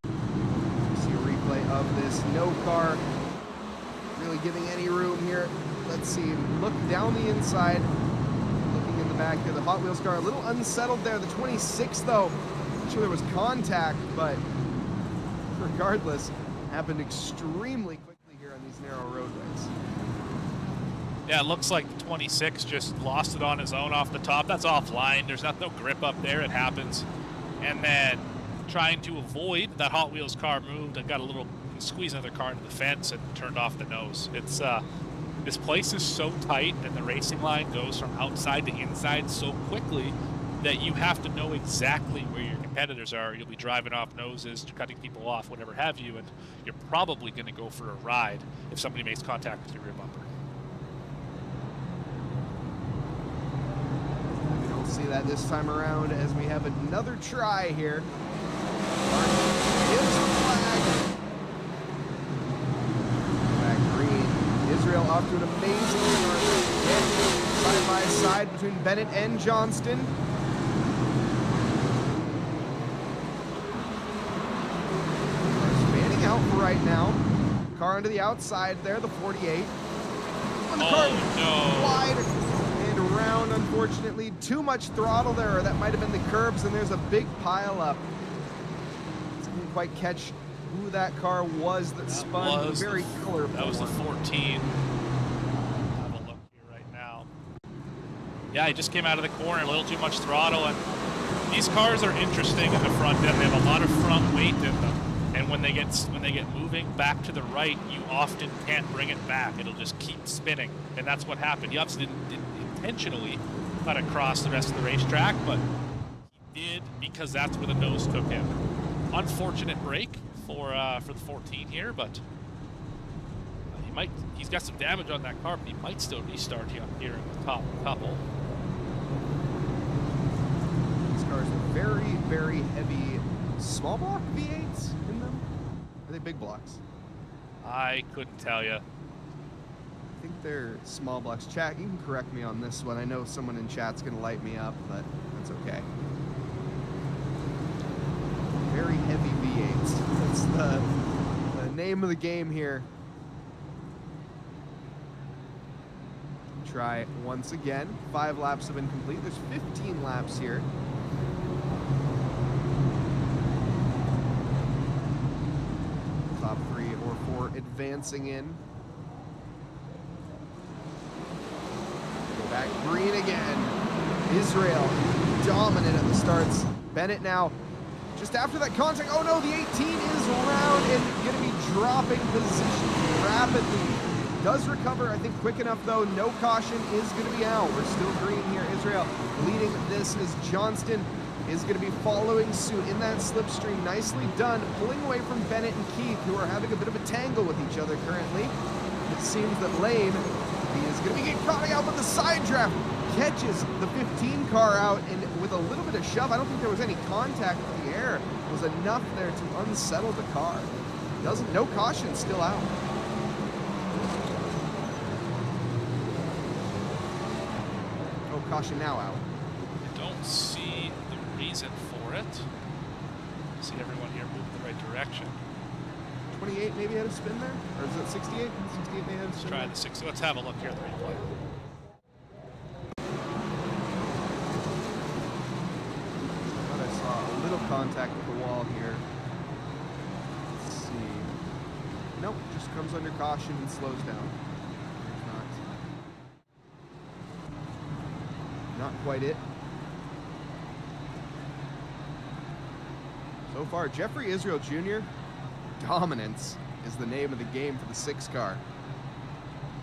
See a replay of this. No car really giving any room here. Let's see, look down the inside. Back here, the Hot Wheels car a little unsettled there. The 26 though Wasn't sure there was contact, but regardless, happened extremely quickly here on these narrow roadways. Yeah, it looks like the 26 just lost it on his own off the top. That's offline. There's no grip up there. It happens. And then trying to avoid that Hot Wheels car moved and got a little squeeze another car into the fence and turned off the nose. It's this place is so tight and the racing line goes from outside to inside so quickly that you have to know exactly where your competitors are. You'll be driving off noses, cutting people off, whatever have you, and you're probably going to go for a ride if somebody makes contact with your rear bumper. We don't see that this time around as we have another try here. Gives the flag. Back green. Israel off to an amazing start. Side by side between Bennett and Johnston. Spanning out for right now. Car onto the outside there, the 48. And the car wide and around, unfortunately. Too much throttle there, or that might have been the curbs, and there's a big pile up. Didn't quite catch who that car was that spun. Very colorful. That was the 14. Have a look here right now. Yeah, he just came out of the corner, a little too much throttle, and these cars are interesting in the front end. They have a lot of front weight in them, and when they get moving back to the right, you often can't bring it back. It'll just keep spinning, and that's what happened. He obviously didn't intentionally cut across the rest of the racetrack, but he did because that's where the nose took him. Unfortunate break for the 14 here, but he's got some damage on that car, but he might still restart here in the top couple. These cars are very, very heavy small block V8s in them. Are they big blocks? I couldn't tell you. I think they're small blocks. Chat, you can correct me on this one. I know someone in chat's gonna light me up, but that's okay. Very heavy V8s. That's the name of the game here. Try once again. 5 laps have been complete. There's 15 laps here. Top 3 or 4 advancing in. Go back green again. Israel dominant at the starts. Bennett now just after that contact. Oh no, the 18 is around and going to be dropping position rapidly. Does recover, I think, quick enough though. No caution is going to be out. We're still green here. Israel leading this as Johnston is going to be following suit in that slipstream. Nicely done, pulling away from Bennett and Keith, who are having a bit of a tangle with each other currently. It seems that Lane, he is going to be caught out with the side draft. Catches the 15 car out, and with a little bit of shove, I don't think there was any contact with the air, was enough there to unsettle the car. No caution still out. Oh, caution now out. I don't see the reason for it. See everyone here move in the right direction. 28 maybe had a spin there? Or is it 68? 68 may have a Let's spin try there? the 60. Let's have a look here at the replay. I saw a little contact with the wall here. Let's see. Nope, just comes under caution and slows down. Not quite it. So far, Jeffrey Israel Jr., dominance is the name of the game for the 6 car.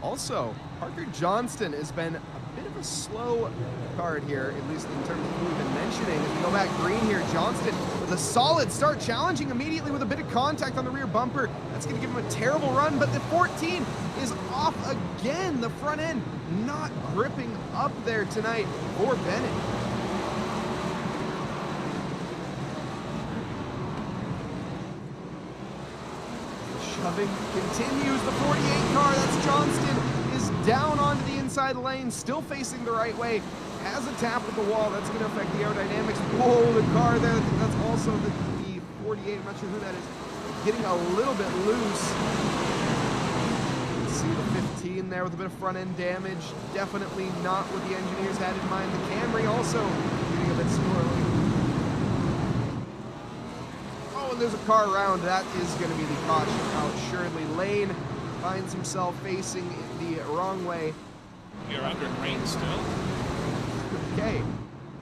Also, Parker Johnston has been a bit of a slow card here, at least in terms of who we've been mentioning. As we go back green here, Johnston with a solid start, challenging immediately with a bit of contact on the rear bumper. That's going to give him a terrible run, but the 14 is off again. The front end not gripping up there tonight for Bennett. Shoving continues. The 48 car, that's Johnston, is down onto the inside lane, still facing the right way. Has a tap with the wall. That's going to affect the aerodynamics. Whoa, the car there. That's also the 48. I'm not sure who that is. Getting a little bit loose. See the 15 there with a bit of front end damage. Definitely not what the engineers had in mind. The Camry also getting a bit squirrely. there's a car around, that is going to be the caution out. Surely Lane finds himself facing the wrong way. We are under green still. Okay.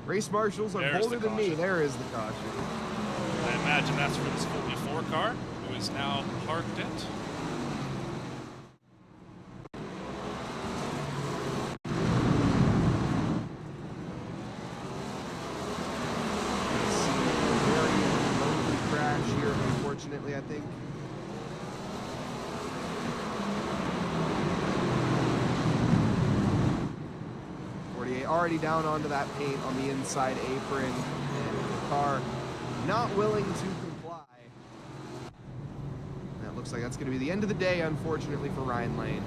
Race marshals are There's bolder the than me. caution. There is the caution. I imagine that's for this 44 car, who is now parked it. Very lonely crash here, unfortunately, I think. Already down onto that paint on the inside apron, and the car not willing to comply. That looks like that's going to be the end of the day, unfortunately, for Ryan Lane.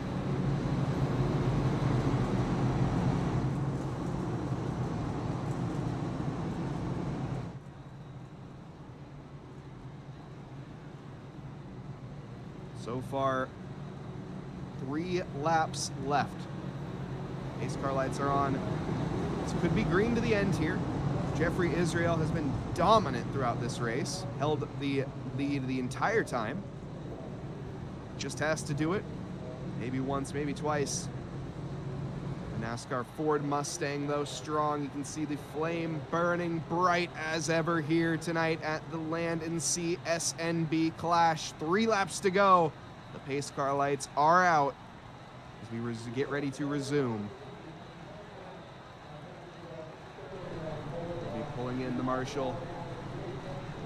So far, 3 laps left. Pace car lights are on. This could be green to the end here. Jeffrey Israel has been dominant throughout this race, held the lead the entire time. Just has to do it. Maybe once, maybe twice. The NASCAR Ford Mustang, though, strong. You can see the flame burning bright as ever here tonight at the Land and Sea SNB Clash. 3 laps to go. The pace car lights are out as we get ready to resume. Pulling in the marshal,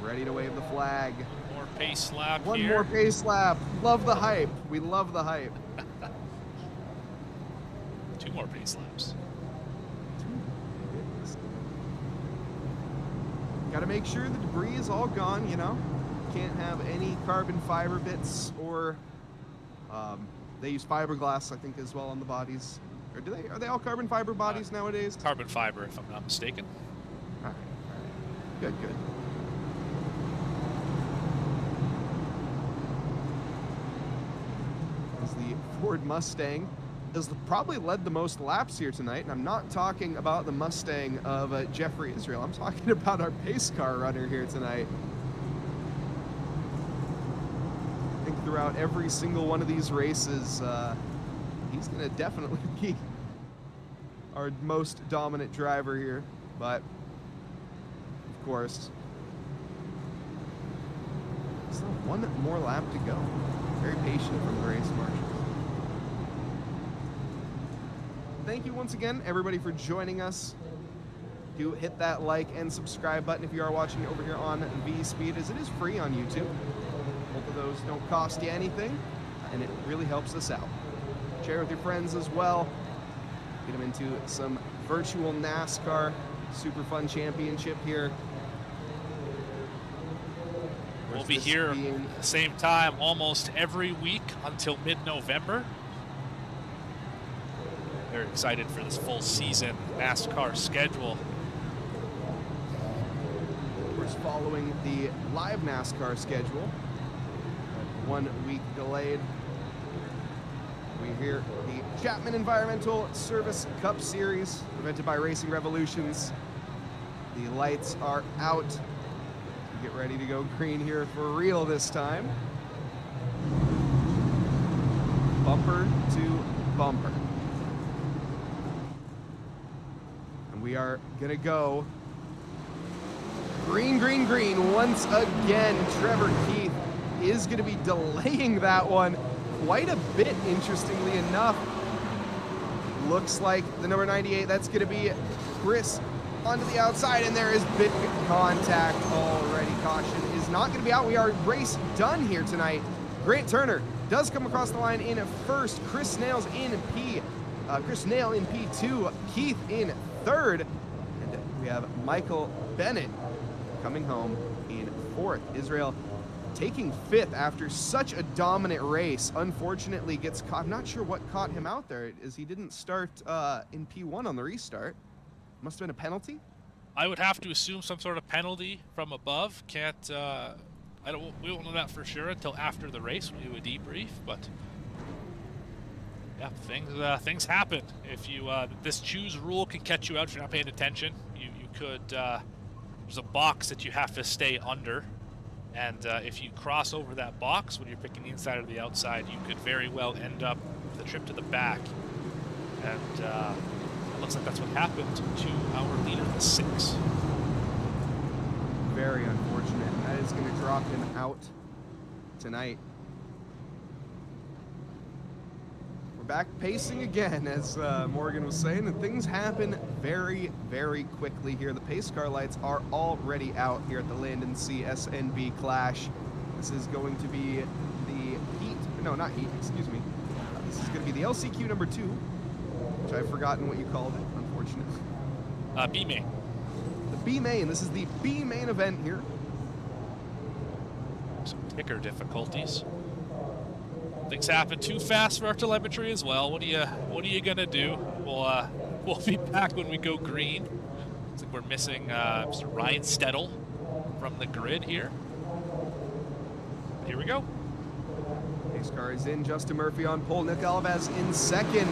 ready to wave the flag. More pace lap One here. more pace lap. Love the hype. We love the hype. 2 more pace laps. Got to make sure the debris is all gone, you know. Can't have any carbon fiber bits or they use fiberglass, I think, as well on the bodies. Or do they? Are they all carbon fiber bodies nowadays? Carbon fiber, if I'm not mistaken. All right. Good. As the Ford Mustang has probably led the most laps here tonight, and I'm not talking about the Mustang of Jeffrey Israel. I'm talking about our pace car runner here tonight. I think throughout every single one of these races, he's going to definitely be our most dominant driver here, but of course, still 1 more lap to go. Very patient from the race marshals. Thank you once again, everybody, for joining us. Do hit that like and subscribe button if you are watching over here on V-Speed, as it is free on YouTube. Both of those don't cost you anything, and it really helps us out. Share with your friends as well. Get them into some virtual NASCAR Super Fun Championship here. We'll be here at the same time almost every week until mid-November. Very excited for this full season NASCAR schedule. Of course, following the live NASCAR schedule, 1 week delayed. We hear the Chapman Environmental Service Cup Series, presented by Racing Revolutions. The lights are out. Get ready to go green here for real this time. Bumper to bumper. And we are gonna go green, green, green once again. Trevor Keith is gonna be delaying that one quite a bit, interestingly enough. Looks like the number 98, that's gonna be Chris onto the outside, and there is big contact already. Caution is not going to be out. We are race done here tonight. Grant Turner does come across the line in first. Chris Nail in P2. Keith in third. And we have Michael Bennett coming home in fourth. Israel taking fifth after such a dominant race. Unfortunately gets caught. I'm not sure what caught him out there, as he didn't start in P1 on the restart. Must have been a penalty. I would have to assume some sort of penalty from above. Can't. We won't know that for sure until after the race when we do a debrief. But yeah, things happen. If you this choose rule can catch you out if you're not paying attention. You could. There's a box that you have to stay under, And if you cross over that box when you're picking the inside or the outside, you could very well end up with a trip to the back. And it looks like that's what happened to our leader, the 6. Very unfortunate. That is going to drop him out tonight. We're back pacing again, as Morgan was saying, and things happen very, very quickly here. The pace car lights are already out here at the Land and Sea SNB Clash. This is going to be the heat, no, not heat, excuse me. This is going to be the LCQ number 2, which I've forgotten what you called it, unfortunately. B main. The B main, this is the B main event here. Some ticker difficulties. Things happen too fast for our telemetry as well. What are you gonna do? We'll be back when we go green. Looks like we're missing Mr. Ryan Stedel from the grid here. Here we go. Pace car is in. Justin Murphy on pole. Nick Alves in second.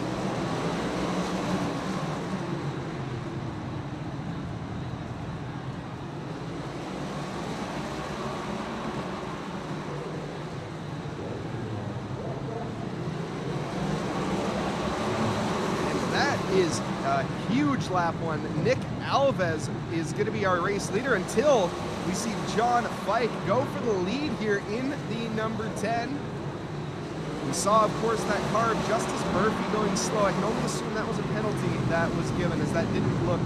Is a huge lap one. Nick Alves is going to be our race leader until we see John Fike go for the lead here in the number 10. We saw, of course, that car of Justice Murphy going slow. I can only assume that was a penalty that was given, as that didn't look,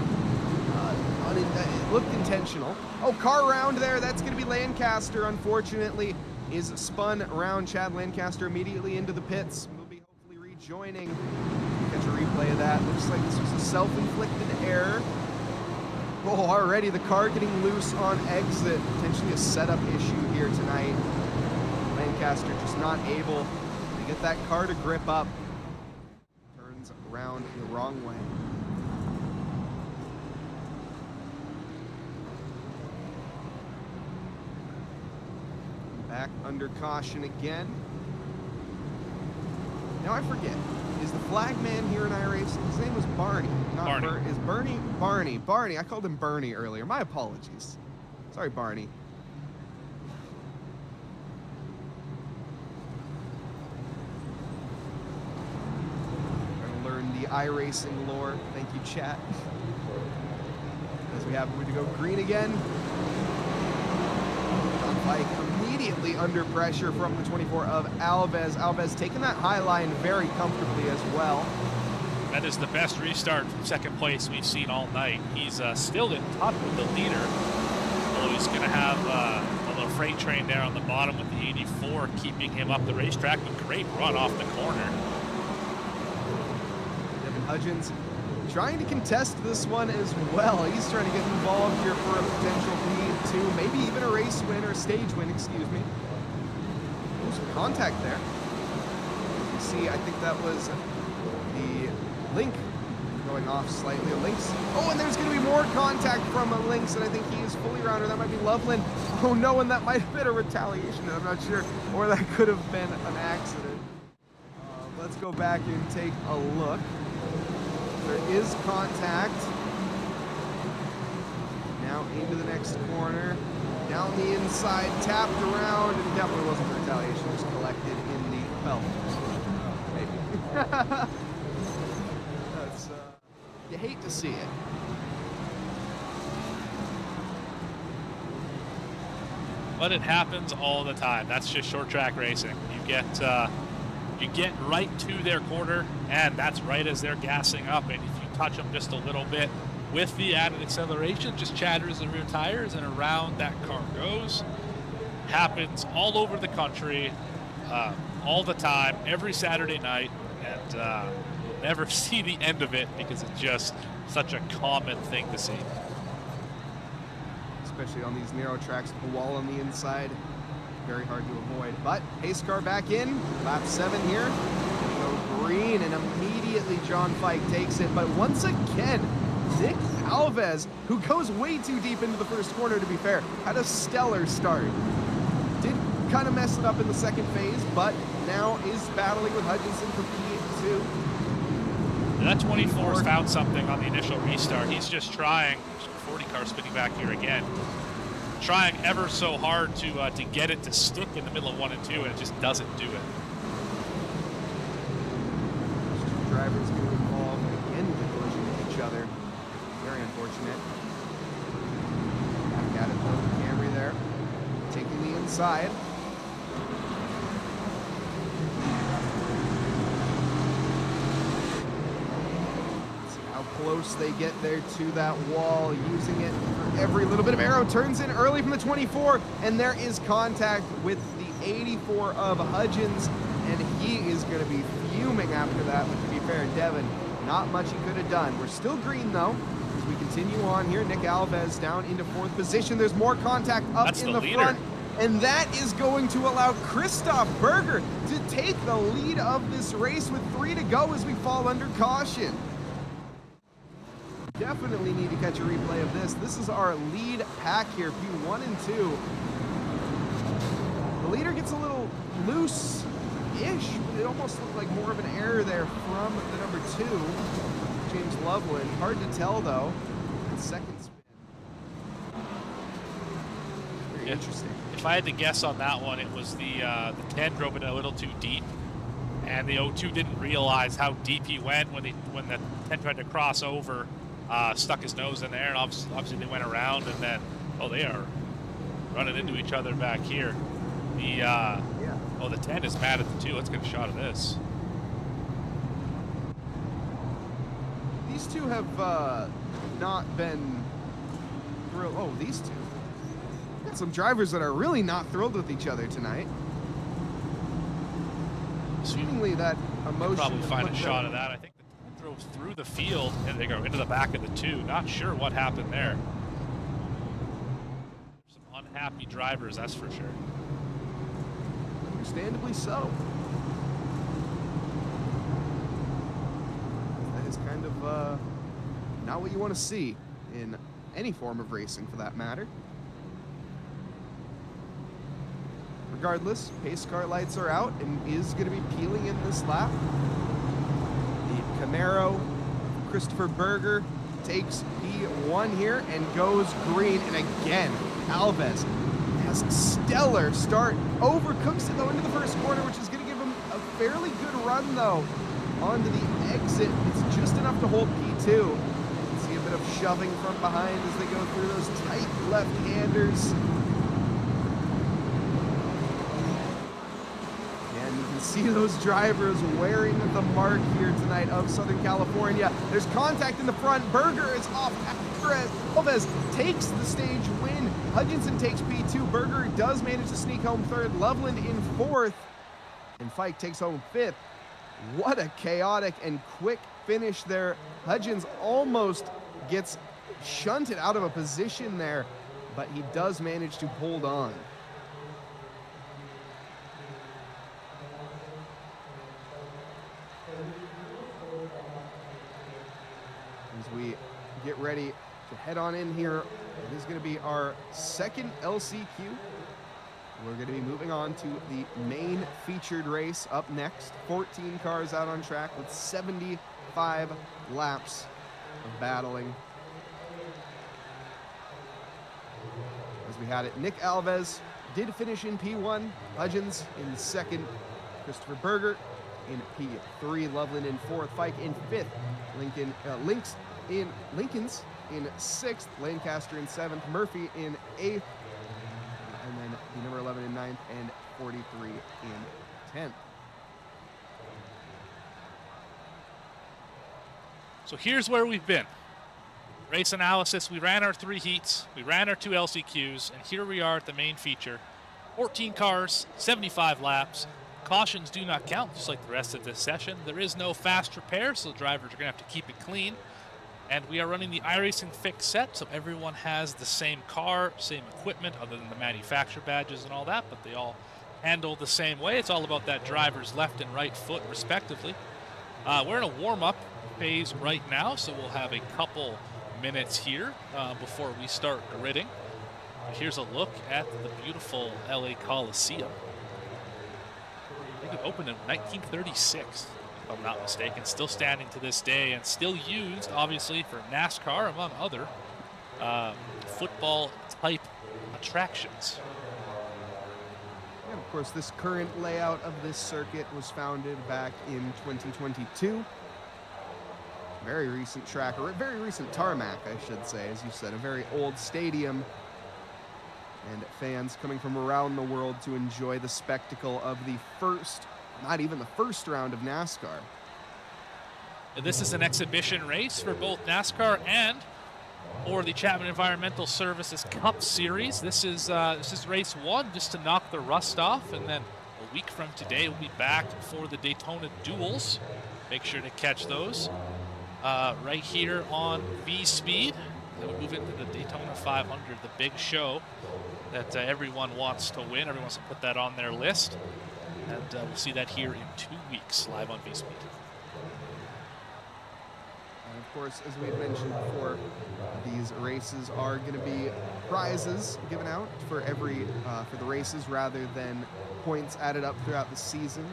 it looked intentional. Oh, car round there. That's going to be Lancaster, unfortunately, is spun around. Chad Lancaster immediately into the pits. We'll be hopefully rejoining. Catch a replay of that. Looks like this was a self-inflicted error. Oh, already the car getting loose on exit. Potentially a setup issue here tonight. Lancaster just not able to get that car to grip up. Turns around the wrong way. Back under caution again. Now I forget. Is the flag man here in iRacing? His name was Barney. Not Barney. Is Bernie? Barney. Barney. I called him Bernie earlier. My apologies. Sorry, Barney. Trying to learn the iRacing lore. Thank you, chat. As we have to go green again. John Pike immediately under pressure from the 24 of Alves. Alves taking that high line very comfortably as well. That is the best restart from second place we've seen all night. He's still in top with the leader. Although he's going to have a little freight train there on the bottom with the 84 keeping him up the racetrack. But great run off the corner. Devin Hudgens trying to contest this one as well. He's trying to get involved here for a potential P2, maybe even a race win or a stage win, excuse me. Oh, some contact there. You see, I think that was the Link going off slightly. Lynx. Oh, and there's going to be more contact from a Lynx, and I think he is fully around, or that might be Loveland. Oh no, and that might have been a retaliation, I'm not sure, or that could have been an accident. Let's go back and take a look. There is contact. Now into the next corner. Down the inside, tapped around, and definitely wasn't for retaliation, just collected in the, well, maybe. That's, you hate to see it. But it happens all the time. That's just short track racing. You get right to their corner, and that's right as they're gassing up. And if you touch them just a little bit with the added acceleration, just chatters the rear tires, and around that car goes. Happens all over the country, all the time, every Saturday night, and we'll never see the end of it because it's just such a common thing to see. Especially on these narrow tracks with the wall on the inside. Very hard to avoid. But pace car back in, lap 7 here. Go green, and immediately John Fike takes it. But once again, Nick Alves, who goes way too deep into the first corner, to be fair, had a stellar start. Did kind of mess it up in the second phase, but now is battling with Hutchinson for P2. That 24's found something on the initial restart. He's just trying. 40 car spinning back here again. trying ever so hard to get it to stick in the middle of 1 and 2, and it just doesn't do it. Drivers get involved again with the collision with each other. Very unfortunate. Back at it though, Camry there, taking the inside. Let's see how close they get there to that wall, using it for every little bit of arrow. Turns in early from the 24, and there is contact with the 84 of Hudgens, and he is going to be fuming after that. But to be fair, Devin, not much he could have done. We're still green though as we continue on here. Nick Alves down into 4th position. There's more contact up That's in the the leader. front, and that is going to allow Christoph Berger to take the lead of this race with 3 to go as we fall under caution. Definitely need to catch a replay of this. This is our lead pack here, P1 and 2. The leader gets a little loose ish, but it almost looked like more of an error there from the number 2, James Loveland. Hard to tell though. Second spin. Very interesting. If I had to guess on that one, it was the 10 drove it a little too deep, and the 02 didn't realize how deep he went when the 10 tried to cross over, stuck his nose in there, and obviously they went around, and then they are running into each other back here. The 10 is mad at the 2. Let's get a shot of this. These two have not been thrilled. Oh, these two. Got some drivers that are really not thrilled with each other tonight. Seemingly that emotion. Probably find a shot of that. I think the 10 drove through the field, and they go into the back of the 2. Not sure what happened there. Some unhappy drivers, that's for sure. Understandably so. That is kind of not what you want to see in any form of racing, for that matter. Regardless, pace car lights are out and is going to be peeling in this lap. The Camaro, Christopher Berger, takes P1 here and goes green. And again, Alves has stellar start, overcooks it though into the first corner, which is going to give him a fairly good run though onto the exit. It's just enough to hold P2. See a bit of shoving from behind as they go through those tight left-handers. And you can see those drivers wearing the mark here tonight of Southern California. There's contact in the front. Berger is off after it. Alves takes the stage win. Hutchinson takes P2. Berger does manage to sneak home 3rd. Loveland in 4th. And Fike takes home 5th. What a chaotic and quick finish there. Hudgens almost gets shunted out of a position there, but he does manage to hold on. As we get ready to head on in here, it is going to be our second LCQ. We're going to be moving on to the main featured race up next. 14 cars out on track with 75 laps of battling. As we had it, Nick Alves did finish in P1, Hudgens in 2nd, Christopher Berger in P3, Loveland in 4th, Fike in 5th, Lincolns in 6th, Lancaster in 7th, Murphy in 8th, and then the number 11 in 9th, and 43 in 10th. So here's where we've been. Race analysis, we ran our 3 heats, we ran our 2 LCQs, and here we are at the main feature. 14 cars, 75 laps. Cautions do not count, just like the rest of this session. There is no fast repair, so drivers are going to have to keep it clean. And we are running the iRacing Fix set, so everyone has the same car, same equipment, other than the manufacturer badges and all that, but they all handle the same way. It's all about that driver's left and right foot, respectively. We're in a warm-up phase right now, so we'll have a couple minutes here before we start gridding. Here's a look at the beautiful LA Coliseum. I think it opened in 1936. If I'm not mistaken, still standing to this day and still used, obviously, for NASCAR, among other football type attractions. And of course, this current layout of this circuit was founded back in 2022. Very recent track, or very recent tarmac, I should say, as you said, a very old stadium. And fans coming from around the world to enjoy the spectacle of the first, not even the first round of NASCAR. And this is an exhibition race for both NASCAR and or the Chapman Environmental Services Cup Series. This is race 1, just to knock the rust off, and then a week from today we'll be back for the Daytona Duels. Make sure to catch those right here on V-Speed. Then we move into the Daytona 500, the big show that everyone wants to win. Everyone wants to put that on their list, and we'll see that here in 2 weeks live on V-Speed. And of course, as we had mentioned before, these races are going to be prizes given out for for the races rather than points added up throughout the season.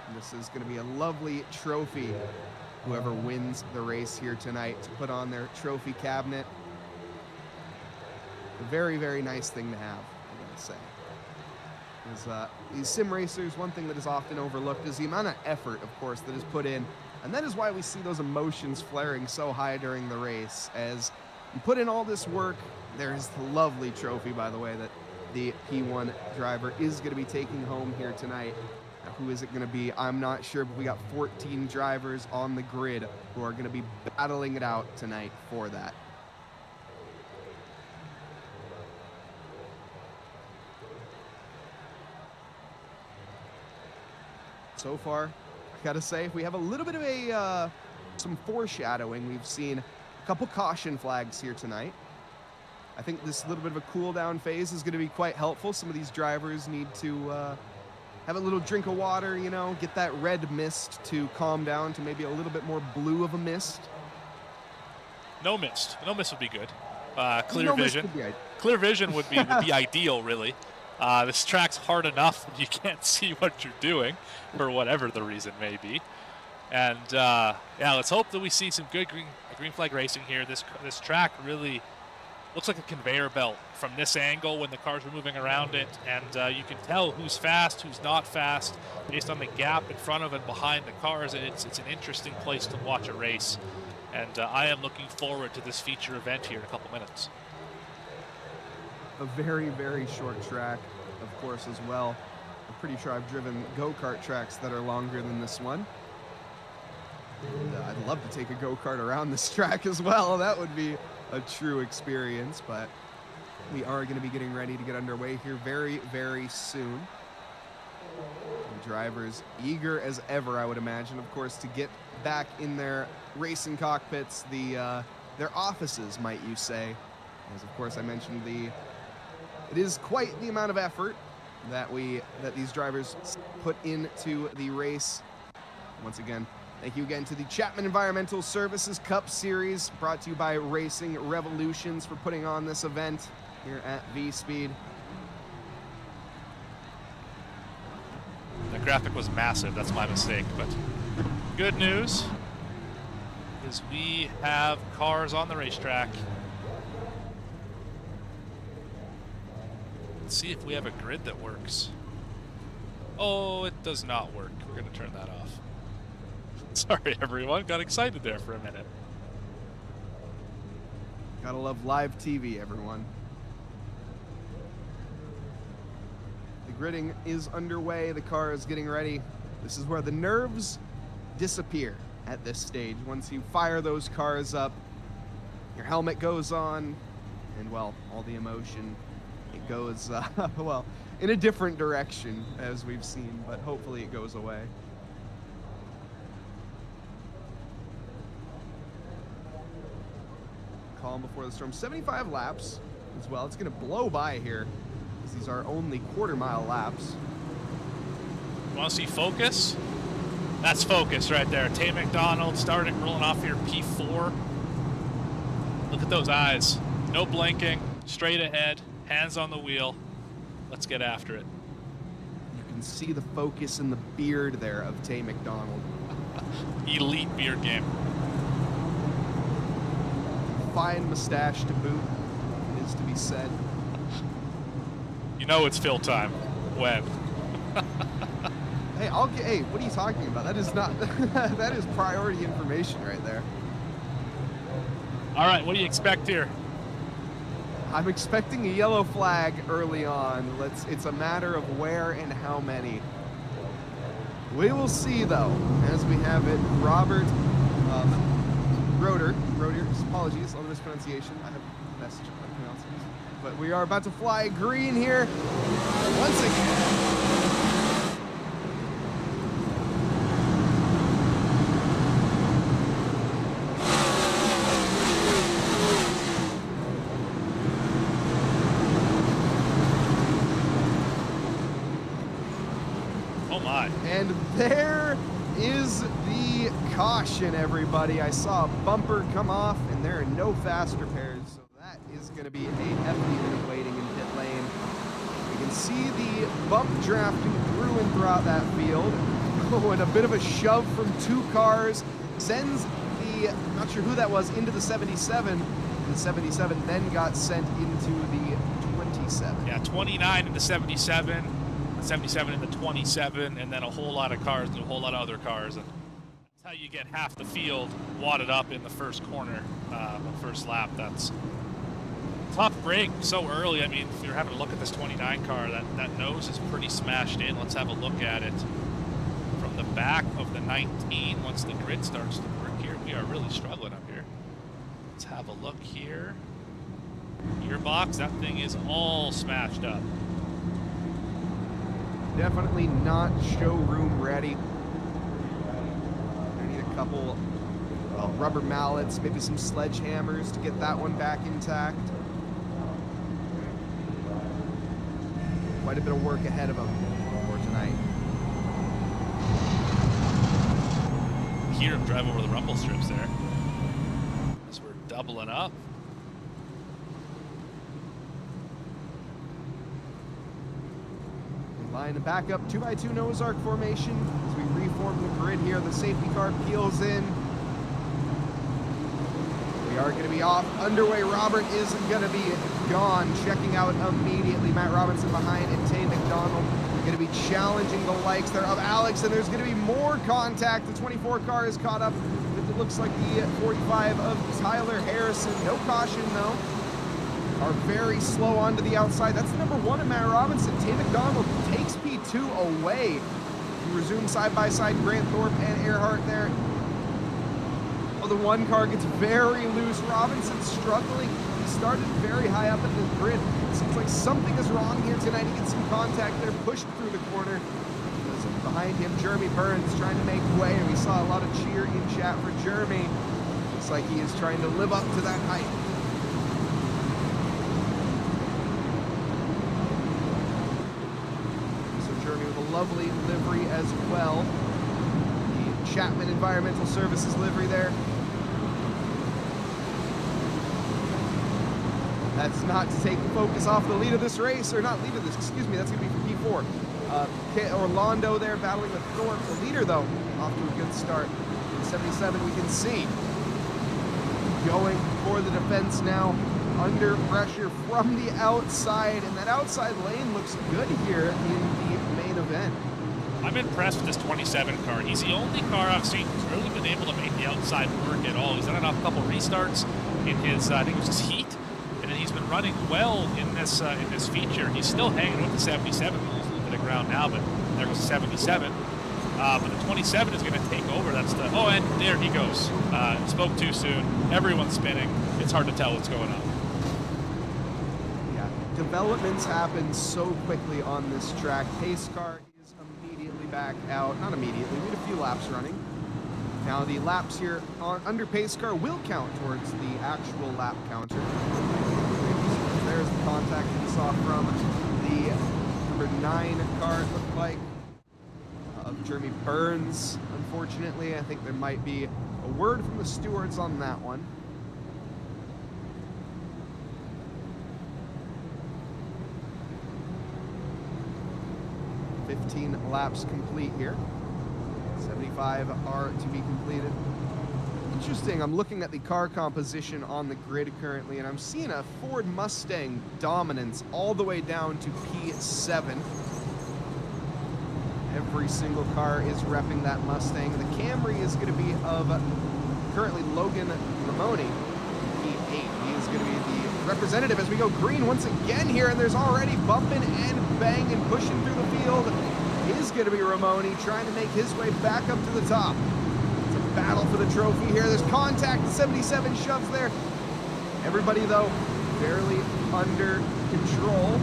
And this is going to be a lovely trophy, whoever wins the race here tonight, to put on their trophy cabinet. A very, very nice thing to have, I'm going to say. Because these sim racers, one thing that is often overlooked is the amount of effort, of course, that is put in. And that is why we see those emotions flaring so high during the race. As you put in all this work, there's the lovely trophy, by the way, that the P1 driver is going to be taking home here tonight. Now, who is it going to be? I'm not sure, but we got 14 drivers on the grid who are going to be battling it out tonight for that. So far, I gotta say, we have a little bit of some foreshadowing. We've seen a couple caution flags here tonight. I think this little bit of a cool down phase is going to be quite helpful. Some of these drivers need to have a little drink of water, you know, get that red mist to calm down to maybe a little bit more blue of a mist. No mist. No mist would be good. Clear No mist vision. would be Clear vision would be ideal, really. This track's hard enough that you can't see what you're doing, for whatever the reason may be. And yeah, let's hope that we see some good green flag racing here. This track really looks like a conveyor belt from this angle when the cars are moving around it, and you can tell who's fast, who's not fast, based on the gap in front of and behind the cars. And it's an interesting place to watch a race. And I am looking forward to this feature event here in a couple minutes. A very, very short track, of course, as well. I'm pretty sure I've driven go-kart tracks that are longer than this one. And, I'd love to take a go-kart around this track as well. That would be a true experience, but we are going to be getting ready to get underway here very, very soon. The drivers eager as ever, I would imagine, of course, to get back in their racing cockpits, their offices, might you say. As, of course, I mentioned, it is quite the amount of effort that these drivers put into the race. Once again, thank you again to the Chapman Environmental Services Cup Series, brought to you by Racing Revolutions, for putting on this event here at V-Speed. The graphic was massive, that's my mistake, but good news is we have cars on the racetrack. Let's see if we have a grid that works. Oh, it does not work. We're going to turn that off. Sorry, everyone. Got excited there for a minute. Gotta love live TV, everyone. The gridding is underway. The car is getting ready. This is where the nerves disappear at this stage. Once you fire those cars up, your helmet goes on, and, well, all the emotion, it goes, well, in a different direction, as we've seen, but hopefully it goes away. Calm before the storm. 75 laps as well. It's going to blow by here, because these are only quarter-mile laps. Want to see focus? That's focus right there. Tay McDonald starting rolling off here, P4. Look at those eyes. No blinking, straight ahead, hands on the wheel. Let's get after it. You can see the focus in the beard there of Tay McDonald. Elite beard game. Fine mustache to boot, is to be said. You know it's fill time. When? Hey, hey, what are you talking about? That is not, that is priority information right there. All right, what do you expect here? I'm expecting a yellow flag early on. It's a matter of where and how many. We will see, though, as we have it. Robert Roder, apologies on the mispronunciation. I have a message on pronouncing, but we are about to fly green here once again. And there is the caution, everybody. I saw a bumper come off, and there are no fast repairs, so that is going to be a hefty minute waiting in pit lane. You can see the bump drafting through and throughout that field. Oh, and a bit of a shove from 2 cars sends the, not sure who that was, into the 77. And the 77 then got sent into the 27. Yeah, 29 into 77. 77 into 27, and then a whole lot of cars and a whole lot of other cars. And that's how you get half the field wadded up in the first corner, the first lap. That's tough break so early. I mean, if you're having a look at this 29 car, that nose is pretty smashed in. Let's have a look at it from the back of the 19. Once the grid starts to work here, we are really struggling up here. Let's have a look here. Gearbox, that thing is all smashed up. Definitely not showroom ready. I need a couple rubber mallets, maybe some sledgehammers to get that one back intact. Quite a bit of work ahead of them for tonight. Hear him drive over the rumble strips there. As we're doubling up. Line the back up 2x2 nose arc formation as we reform the grid here. The safety car peels in. We are going to be off. Underway. Robert is going to be gone. Checking out immediately. Matt Robinson behind, and Tay McDonald going to be challenging the likes there of Alex, and there's going to be more contact. The 24 car is caught up with, it looks like, the 45 of Tyler Harrison. No caution though. Are very slow onto the outside. That's the number 1 of Matt Robinson. Tay McDonald takes P2 away. We resume side-by-side Grant Thorpe and Earhart there. Oh, the 1 car gets very loose. Robinson's struggling. He started very high up in the grid. It seems like something is wrong here tonight. He gets some contact there, pushed through the corner. Behind him, Jeremy Burns trying to make way, and we saw a lot of cheer in chat for Jeremy. Looks like he is trying to live up to that height. Lovely livery as well. The Chapman Environmental Services livery there. That's not to take the focus off the lead of this race, or not lead of this, excuse me, that's going to be for P4. Orlando there battling with Thorpe. The leader, though, off to a good start. In 77, we can see going for the defense now, under pressure from the outside, and that outside lane looks good here in the main event. I'm impressed with this 27 car. He's the only car I've seen who's really been able to make the outside work at all. He's done a couple restarts in his, I think it was his heat, and then he's been running well in this feature. He's still hanging with the 77. He's a little bit of ground now, but there goes the 77. But the 27 is going to take over. That's the, oh, and there he goes. Spoke too soon. Everyone's spinning. It's hard to tell what's going on. Yeah, developments happen so quickly on this track. Pace car is immediately back out. Not immediately, we had a few laps running. Now the laps here under pace car will count towards the actual lap counter. There's the contact we saw from the number 9 car, it looked like. Jeremy Burns, unfortunately. I think there might be a word from the stewards on that one. Laps complete here. 75 are to be completed. And interesting. I'm looking at the car composition on the grid currently, and I'm seeing a Ford Mustang dominance all the way down to P7. Every single car is repping that Mustang. The Camry is going to be of currently Logan Ramoni, P8. He is going to be the representative as we go green once again here, and there's already bumping and banging, pushing through the field. Is going to be Ramoni trying to make his way back up to the top. It's a battle for the trophy here. There's contact. The 77 shoves there. Everybody, though, barely under control.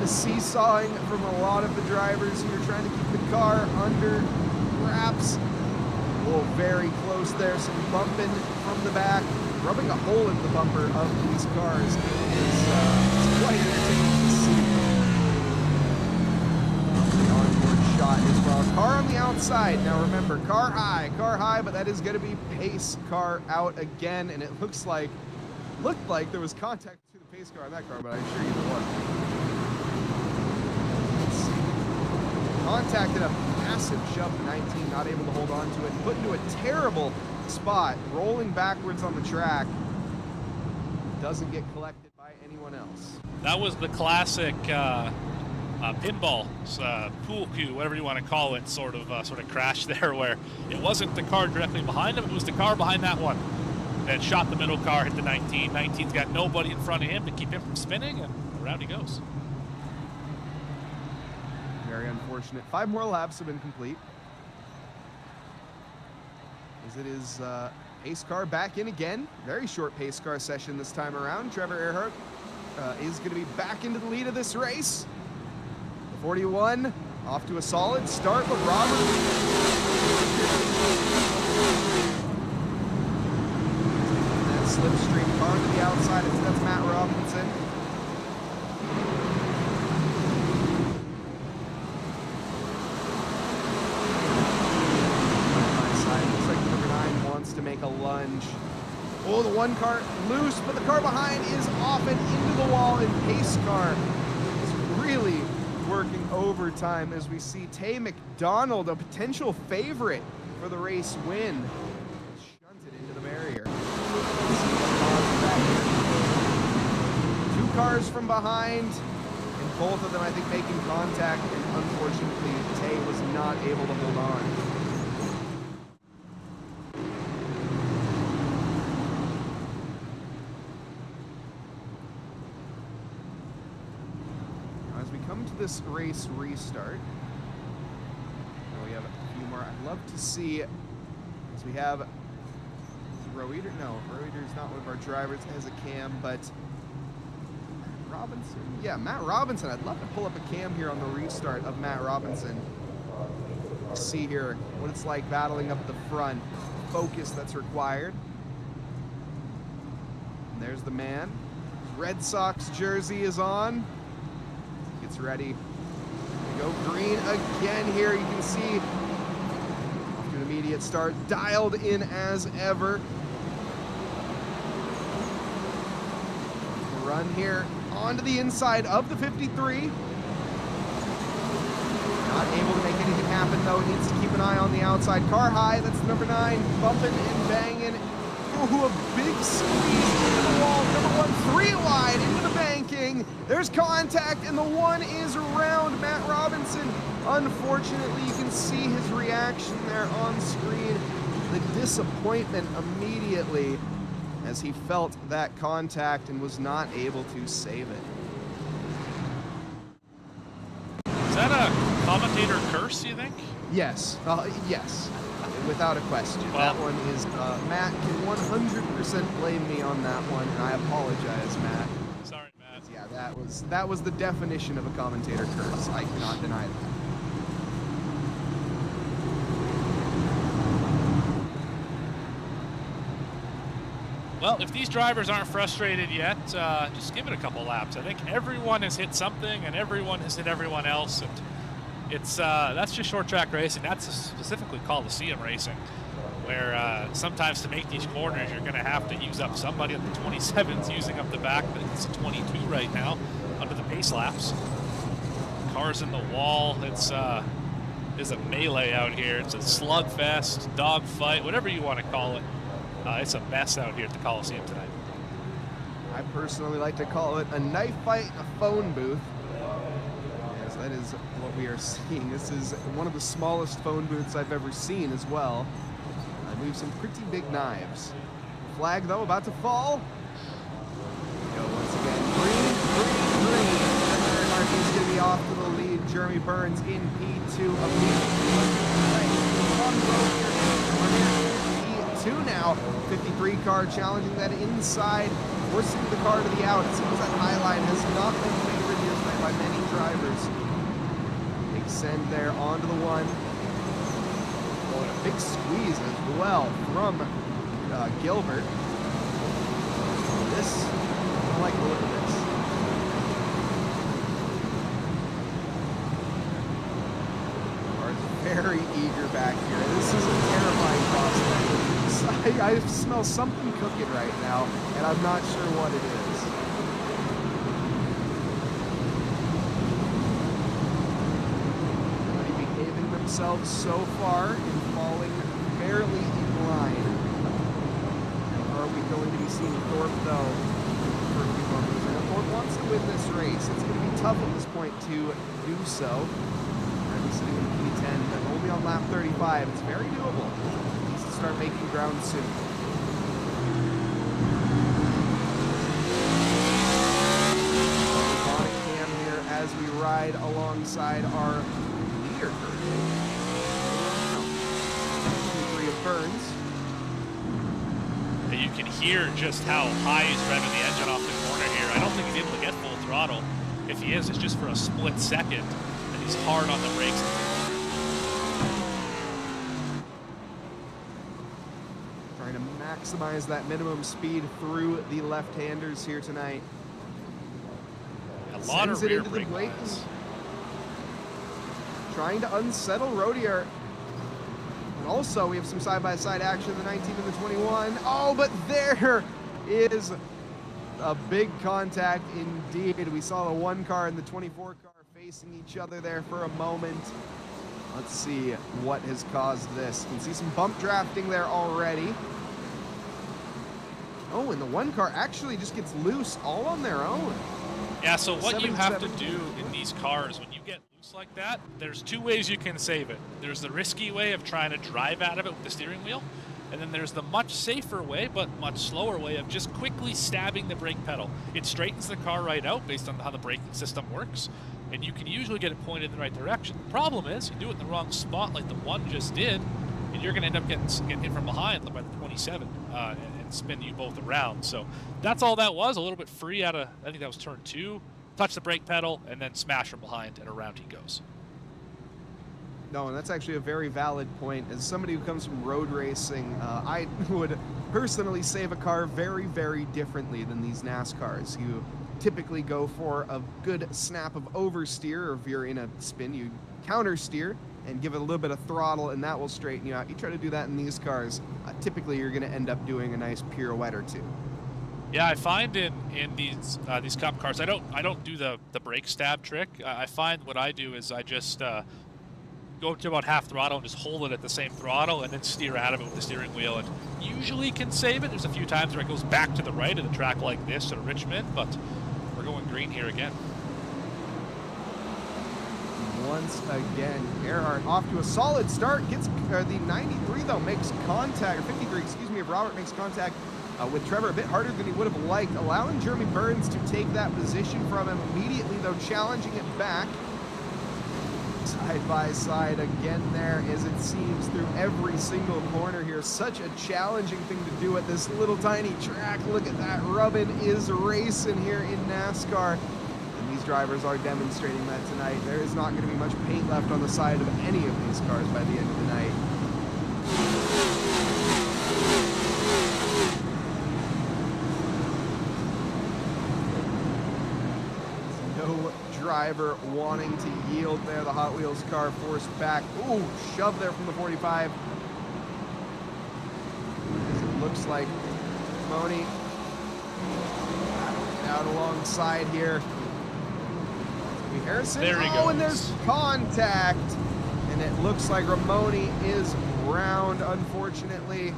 A seesawing from a lot of the drivers here, trying to keep the car under wraps. Oh, very close there. Some bumping from the back, rubbing a hole in the bumper of these cars is quite entertaining to see. The onboard shot as well. Car on the outside. Now remember, car high, but that is going to be pace car out again, and it looked like there was contact to the pace car on that car, but I assure you there wasn't. Contacted a massive shove to 19, not able to hold on to it, put into a terrible spot, rolling backwards on the track. Doesn't get collected by anyone else. That was the classic pinball, pool cue, whatever you want to call it, sort of crash there, where it wasn't the car directly behind him, it was the car behind that one that shot the middle car, hit the 19. 19's got nobody in front of him to keep him from spinning, and around he goes. Very unfortunate. 5 more laps have been complete. As it is pace car back in again. Very short pace car session this time around. Trevor Earhart is going to be back into the lead of this race. The 41 off to a solid start, but Robert. That slipstream car to the outside. That's Matt Robinson. To make a lunge. Oh, the one car loose, but the car behind is off and into the wall, and pace car is really working overtime as we see Tay McDonald, a potential favorite for the race win, shunted into the barrier. 2 cars from behind, and both of them, I think, making contact, and unfortunately, Tay was not able to hold on. This race restart. Now we have a few more. I'd love to see, as we have Roeder. No, Roeder's not one of our drivers. Has a cam, but Robinson. Yeah, Matt Robinson. I'd love to pull up a cam here on the restart of Matt Robinson. See here what it's like battling up the front. Focus that's required. And there's the man. Red Sox jersey is on. Gets ready to go green again here. You can see after an immediate start, dialed in as ever. Run here onto the inside of the 53. Not able to make anything happen though. Needs to keep an eye on the outside. Car high, that's number 9, bumping and banging. Ooh, a big squeeze into the wall. Number 1, 3 wide into the banking. There's contact, and the 1 is around Matt Robinson. Unfortunately, you can see his reaction there on screen. The disappointment immediately as he felt that contact and was not able to save it. Is that a commentator curse, you think? Yes. Yes. Without a question. Well, that one is, Matt can 100% blame me on that one, and I apologize, Matt. Sorry, Matt. Yeah, that was the definition of a commentator curse. I cannot deny that. Well, if these drivers aren't frustrated yet, just give it a couple laps. I think everyone has hit something, and everyone has hit everyone else. And it's that's just short track racing. That's specifically Coliseum racing, where sometimes to make these corners, you're going to have to use up somebody at the 27's using up the back. It's a 22 right now under the pace laps. Cars in the wall. It's is a melee out here. It's a slugfest, dogfight, whatever you want to call it. It's a mess out here at the Coliseum tonight. I personally like to call it a knife fight in a phone booth. Yes, that is what we are seeing. This is one of the smallest phone booths I've ever seen as well. I believe some pretty big knives. Flag, though, about to fall. Go once again. Green, green, green. He's going to be off to the lead. Jeremy Burns in P2 immediately. On the road here. We're near P2 now. 53 car challenging that inside, forcing the car to the out. It seems that Highline has not been favored here tonight by many drivers. Big send there onto the one. Oh, and a big squeeze as well from Gilbert. This, I like the look of this. Very eager back here. This is a terrifying prospect. I smell something cooking right now, and I'm not sure what it is. Everybody behaving themselves so far and falling barely in line. Are we going to be seeing Thorpe, though, for a few moments? And Thorpe wants to win this race. It's going to be tough at this point to do so. Sitting in P10, but only on lap 35. It's very doable. He needs to start making ground soon. On cam here as we ride alongside our leader. Three of Burns. And you can hear just how high he's revving the engine off the corner here. I don't think he's able to get full throttle. If he is, it's just for a split second. He's hard on the brakes. Trying to maximize that minimum speed through the left-handers here tonight. A lot of rear into the brake blatant. lines. Trying to unsettle Rodier. And also, we have some side-by-side action, the 19 and the 21. Oh, but there is a big contact indeed. We saw the 1 car and the 24 car facing each other there for a moment. Let's see what has caused this. You can see some bump drafting there already. Oh, and the 1 car actually just gets loose all on their own. Yeah, so what you have to do in these cars when you get loose like that, there's 2 ways you can save it. There's the risky way of trying to drive out of it with the steering wheel, and then there's the much safer way, but much slower way of just quickly stabbing the brake pedal. It straightens the car right out based on how the braking system works, and you can usually get it pointed in the right direction. The problem is, you do it in the wrong spot like the 1 just did, and you're going to end up getting hit from behind by the 27 and spin you both around. So that's all that was, a little bit free out of, I think that was turn 2, touch the brake pedal, and then smash from behind, and around he goes. No, and that's actually a very valid point. As somebody who comes from road racing, I would personally save a car very, very differently than these NASCARs. You typically go for a good snap of oversteer, or if you're in a spin, you counter steer and give it a little bit of throttle, and that will straighten you out. You try to do that in these cars, typically you're going to end up doing a nice pirouette or 2. Yeah, I find in these cup cars, I don't do the brake stab trick. I find what I do is I just go to about half throttle and just hold it at the same throttle and then steer out of it with the steering wheel, and usually can save it. There's a few times where it goes back to the right of the track like this or Richmond, but we're going green here again. Once again, Earhart off to a solid start, gets the 93 though, makes contact, or 53, excuse me, if Robert makes contact with Trevor a bit harder than he would have liked, allowing Jeremy Burns to take that position from him immediately, though challenging it back. Side by side again there, as it seems, through every single corner here. Such a challenging thing to do at this little tiny track. Look at that, rubbin' is racing here in NASCAR. And these drivers are demonstrating that tonight. There is not going to be much paint left on the side of any of these cars by the end of the night. No driver wanting to yield there. The Hot Wheels car forced back. Ooh, shove there from the 45. As it looks like Moni out alongside here. Harrison. There he goes. And there's contact. And and it looks like Ramoni is round, unfortunately.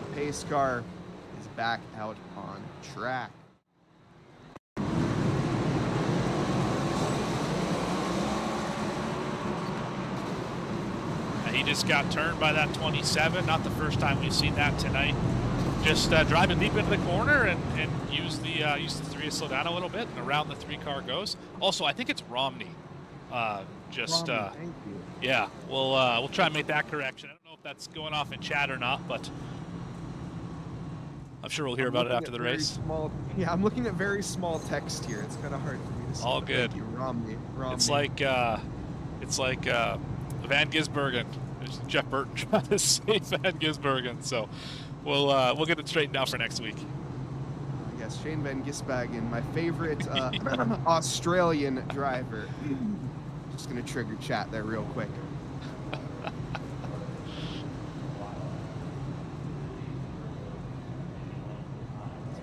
The pace car is back out on track. He just got turned by that 27. Not the first time we've seen that tonight. Just driving deep into the corner and use the 3 to slow down a little bit, and around the 3 car goes. Also, I think it's Romney. Romney, thank you. Yeah, we'll try and make that correction. I don't know if that's going off in chat or not, but I'm sure we'll hear about it after the race. Yeah, I'm looking at very small text here. It's kind of hard for me to see. All good. Thank you, Romney. It's like Van Gisbergen. There's Jeff Burton trying to say Van Gisbergen. So we'll get it straightened out for next week. Yes, Shane Van Gisbergen, my favorite Australian driver. Just gonna trigger chat there real quick.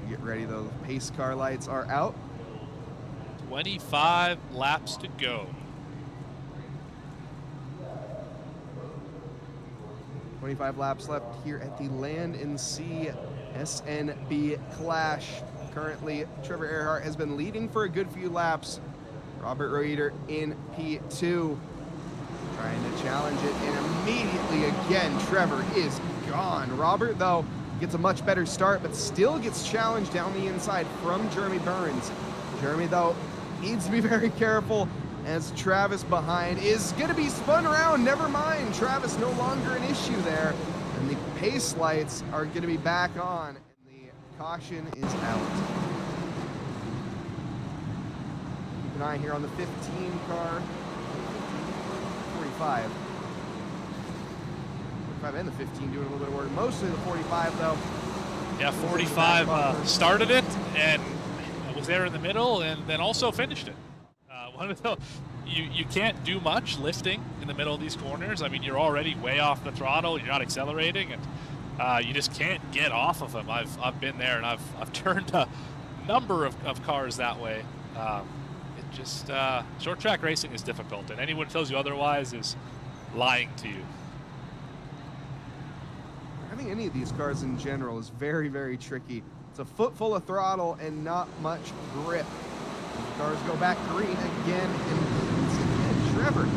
Get ready, though. The pace car lights are out. 25 laps to go. 25 laps left here at the Land and Sea SNB Clash. Currently, Trevor Earhart has been leading for a good few laps. Robert Reuter in P2, trying to challenge it, and immediately again, Trevor is gone. Robert, though, gets a much better start, but still gets challenged down the inside from Jeremy Burns. Jeremy, though, needs to be very careful, as Travis behind is going to be spun around. Never mind, Travis no longer an issue there, and the pace lights are going to be back on, and the caution is out. Keep an eye here on the 15 car. 45 and the 15 doing a little bit of work. Mostly the 45, though. Yeah, 45 started it and was there in the middle, and then also finished it. One of the, you can't do much lifting in the middle of these corners. I mean, you're already way off the throttle. You're not accelerating, and you just can't get off of them. I've been there, and I've turned a number of cars that way. It just short track racing is difficult, and anyone who tells you otherwise is lying to you. Having any of these cars in general is very, very tricky. It's a foot full of throttle and not much grip. The cars go back green again, and Trevor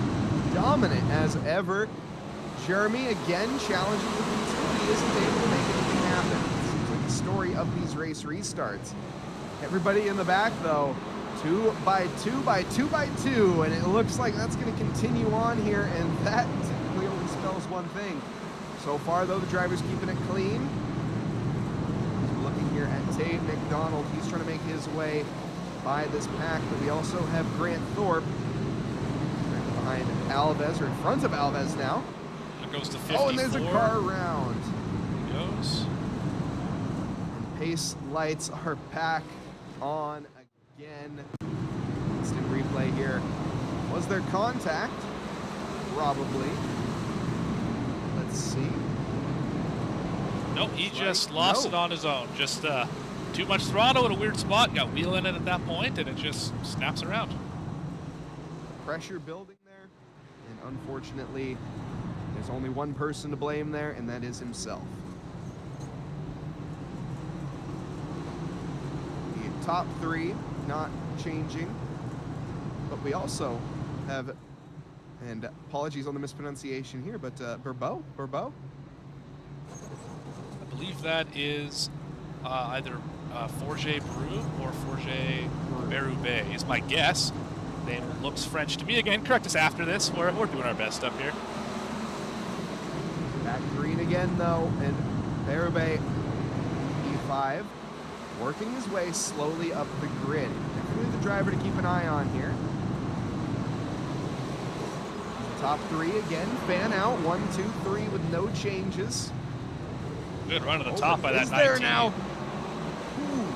dominant as ever. Jeremy again challenging the P2. He isn't able to make anything happen. It seems like the story of these race restarts. Everybody in the back, though, 2 by 2 by 2 by 2, and it looks like that's going to continue on here, and that typically only spells one thing. So far, though, the driver's keeping it clean. Looking here at Tate McDonald. He's trying to make his way by this pack, but we also have Grant Thorpe right behind Alves, or in front of Alves now. It goes to 54. Oh, and there's a car around. It goes. And pace lights are back on again. Instant replay here. Was there contact? Probably. Let's see. Nope, he just lost it on his own. Just too much throttle at a weird spot, got wheel in it at that point, and it just snaps around. Pressure building there, and unfortunately, there's only one person to blame there, and that is himself. The top 3 not changing, but we also have, and apologies on the mispronunciation here, but Bourbeau? I believe that is either Forget Bru or Forget Berube is my guess. Name looks French to me. Again, correct us after this. We're doing our best up here. Back green again, though, and Berube E5 working his way slowly up the grid. Definitely the driver to keep an eye on here. Top 3 again, fan out, 1, 2, 3 with no changes. Good run to the top by that 19. There now. Ooh.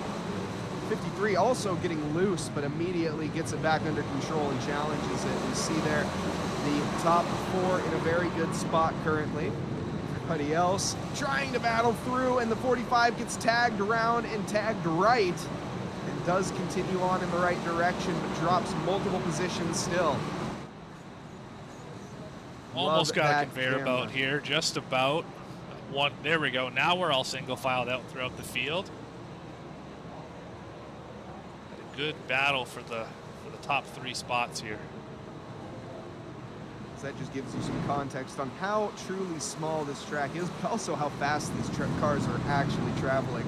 53 also getting loose, but immediately gets it back under control and challenges it. We see there the top 4 in a very good spot currently. Everybody else trying to battle through, and the 45 gets tagged around and tagged right. It does continue on in the right direction, but drops multiple positions still. Almost got a that conveyor camera. belt here, just about. One, there we go. Now we're all single filed out throughout the field. Had a good battle for the top 3 spots here. So that just gives you some context on how truly small this track is, but also how fast these cars are actually traveling.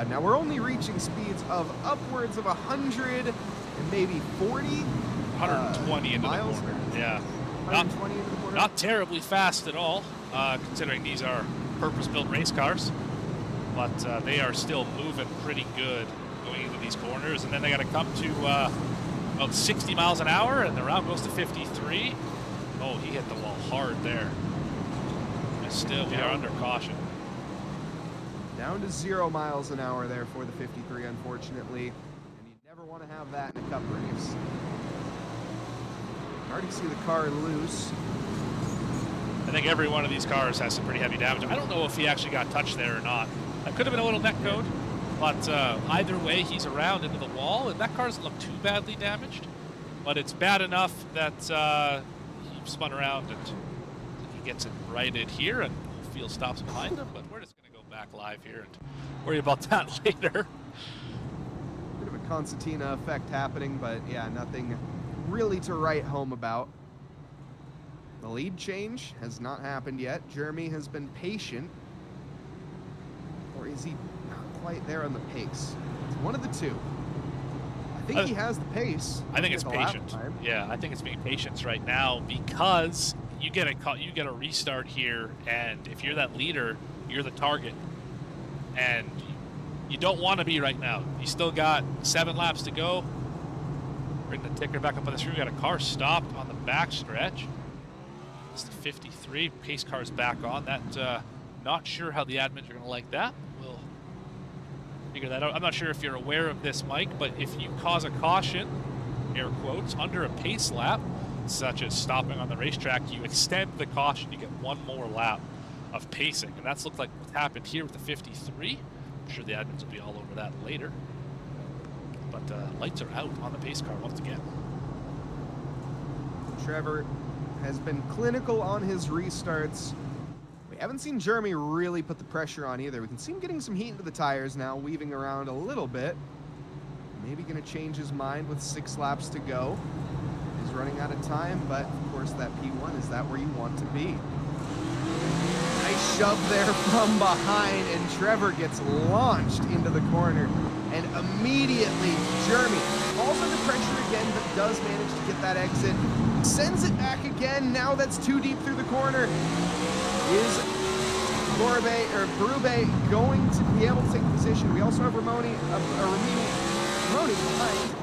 Now we're only reaching speeds of upwards of 100 and maybe 40. 120 into the miles. corner. Yeah. 120 into the corner. Not terribly fast at all, considering these are purpose-built race cars. But they are still moving pretty good going into these corners. And then they got to come to about 60 miles an hour, and the route goes to 53. Oh, he hit the wall hard there. And still, we are under caution. Down to 0 miles an hour there for the 53, unfortunately. And you never want to have that in a cup race. You already see the car loose. I think every one of these cars has some pretty heavy damage. I don't know if he actually got touched there or not. That could have been a little net code, but either way, he's around into the wall, and that car doesn't look too badly damaged. But it's bad enough that he spun around and he gets it righted here, and Field stops behind him. But we're just going to go back live here and worry about that later. Bit of a concertina effect happening, but yeah, nothing really to write home about. The lead change has not happened yet. Jeremy has been patient. Or is he not quite there on the pace? It's one of the two. I think he has the pace. I think it's The lap patience. time. Yeah, I think it's being patience right now because you get a restart here, and if you're that leader, you're the target, and you don't want to be right now. You still got 7 laps to go. Bring the ticker back up on the screen. We got a car stopped on the back stretch. It's the 53. Pace car's back on. That not sure how the admins are going to like that. We'll figure that out. I'm not sure if you're aware of this, Mike, but if you cause a caution, air quotes, under a pace lap, such as stopping on the racetrack, you extend the caution. You get 1 more lap of pacing, and that's looked like what's happened here with the 53. I'm sure the admins will be all over that later. But lights are out on the pace car once again. Trevor has been clinical on his restarts. We haven't seen Jeremy really put the pressure on either. We can see him getting some heat into the tires now, weaving around a little bit. Maybe going to change his mind with 6 laps to go. He's running out of time, but of course that P1 is that where you want to be. Nice shove there from behind, and Trevor gets launched into the corner. And immediately, Jeremy falls under pressure again, but does manage to get that exit. Sends it back again. Now that's too deep through the corner. Is Berube going to be able to take position? We also have Ramoni behind.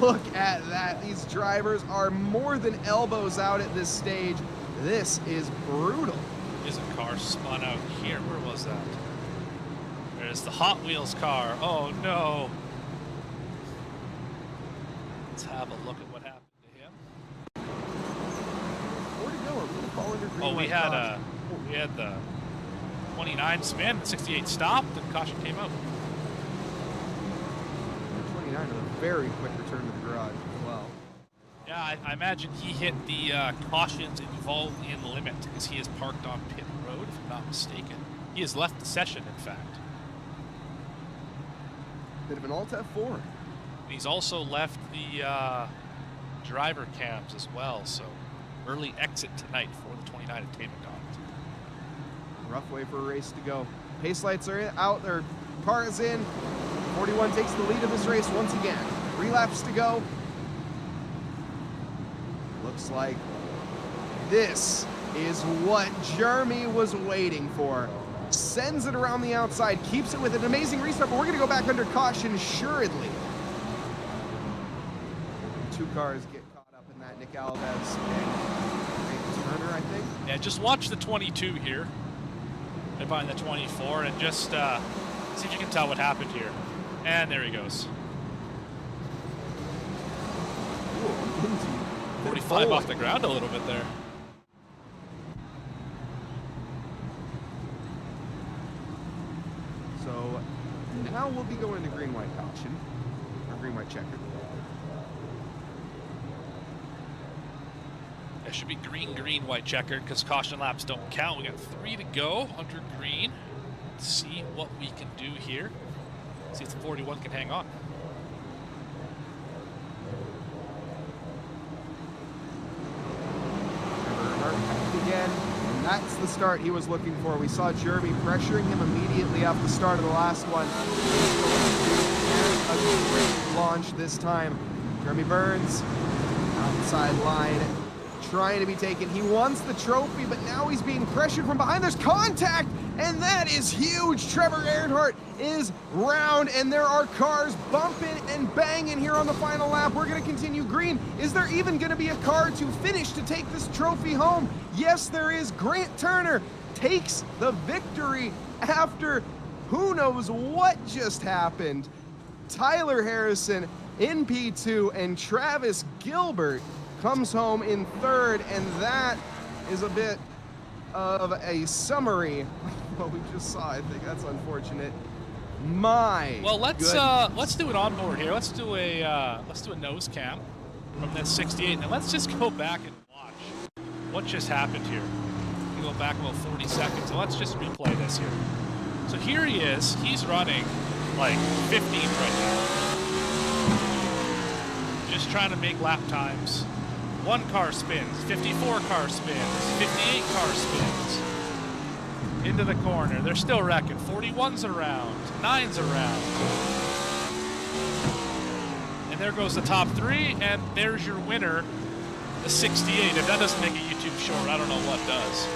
Look at that. These drivers are more than elbows out at this stage. This is brutal. Is a car spun out here? Where was that? There's the Hot Wheels car. Oh no. Let's have a look at what happened to him. Where to go? Are we gonna fall under green Oh, we light had caution? we had the 29 spin, 68 stopped, and caution came out. 29 with a very quick return to the garage as well. Yeah, I imagine he hit the cautions involved in the limit because he is parked on pit road, if I'm not mistaken. He has left the session, in fact. Bit of an alt F4. He's also left the driver cams as well, so early exit tonight for the 29 attainment dogs. Rough way for a race to go. Pace lights are out, their car is in. 41 takes the lead of this race once again. 3 laps to go. Looks like this is what Jeremy was waiting for. Sends it around the outside, keeps it with an amazing restart, but we're going to go back under caution assuredly. 2 cars get caught up in that. Nick Alves and Turner, I think. Yeah, just watch the 22 here and behind the 24 and just see if you can tell what happened here. And there he goes. Ooh, into 45 off the ground a little bit there. So now we'll be going to green-white caution, or green-white checker. It should be green, green, white checkered because caution laps don't count. We got 3 to go under green. Let's see what we can do here. See if the 41 can hang on. Again, and that's the start he was looking for. We saw Jeremy pressuring him immediately off the start of the last one. And a great launch this time. Jeremy Burns, outside line, trying to be taken. He wants the trophy, but now he's being pressured from behind. There's contact, and that is huge. Trevor Earnhardt is round, and there are cars bumping and banging here on the final lap. We're going to continue green. Is there even going to be a car to finish to take this trophy home? Yes, there is. Grant Turner takes the victory after who knows what just happened. Tyler Harrison in P2, and Travis Gilbert comes home in third, and that is a bit of a summary of what we just saw. I think that's unfortunate. Well, let's do an onboard here. Let's do a nose cam from that 68, and let's just go back and watch what just happened here. We go back about 40 seconds, and let's just replay this here. So here he is. He's running like 15 right now. Just trying to make lap times. 1 car spins, 54 car spins, 58 car spins. Into the corner. They're still wrecking. 41's around, 9's around. And there goes the top 3, and there's your winner, the 68. If that doesn't make a YouTube short, I don't know what does.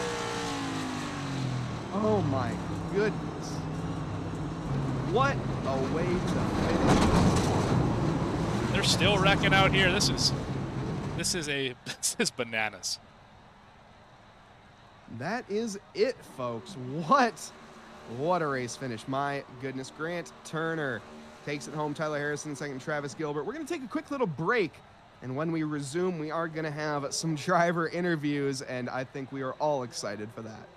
Oh my goodness. What a way to finish. They're still wrecking out here. This is bananas. That is it, folks. What a race finish. My goodness. Grant Turner takes it home. Tyler Harrison second, Travis Gilbert. We're going to take a quick little break, and when we resume, we are going to have some driver interviews, and I think we are all excited for that.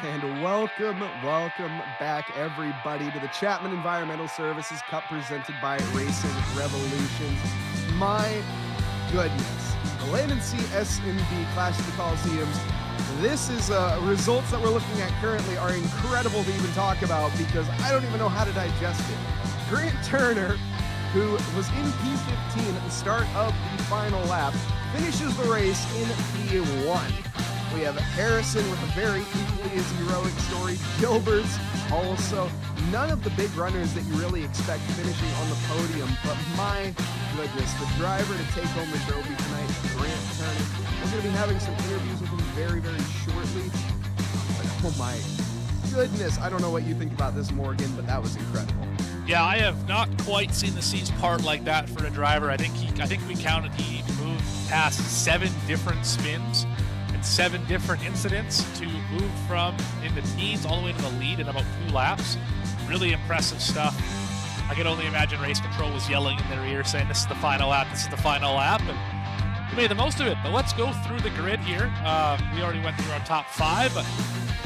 And welcome back, everybody, to the Chapman Environmental Services Cup presented by Racing Revolutions. My goodness, the Landon C. S&B Clash of the Coliseums. This is results that we're looking at currently are incredible to even talk about because I don't even know how to digest it. Grant Turner, who was in P15 at the start of the final lap, finishes the race in P1. We have Harrison with a very equally as heroic story. Gilbert's also none of the big runners that you really expect finishing on the podium, but my goodness, the driver to take home the trophy tonight, Grant Turner. We're going to be having some interviews with him very, very shortly. But oh my goodness, I don't know what you think about this, Morgan, but that was incredible. Yeah, I have not quite seen the seas part like that for a driver. I think we counted he moved past 7 different spins and 7 different incidents to move from in the teens all the way to the lead in about 2 laps. Really impressive stuff. I can only imagine race control was yelling in their ear saying, this is the final lap, this is the final lap, and we made the most of it. But let's go through the grid here. We already went through our top 5, but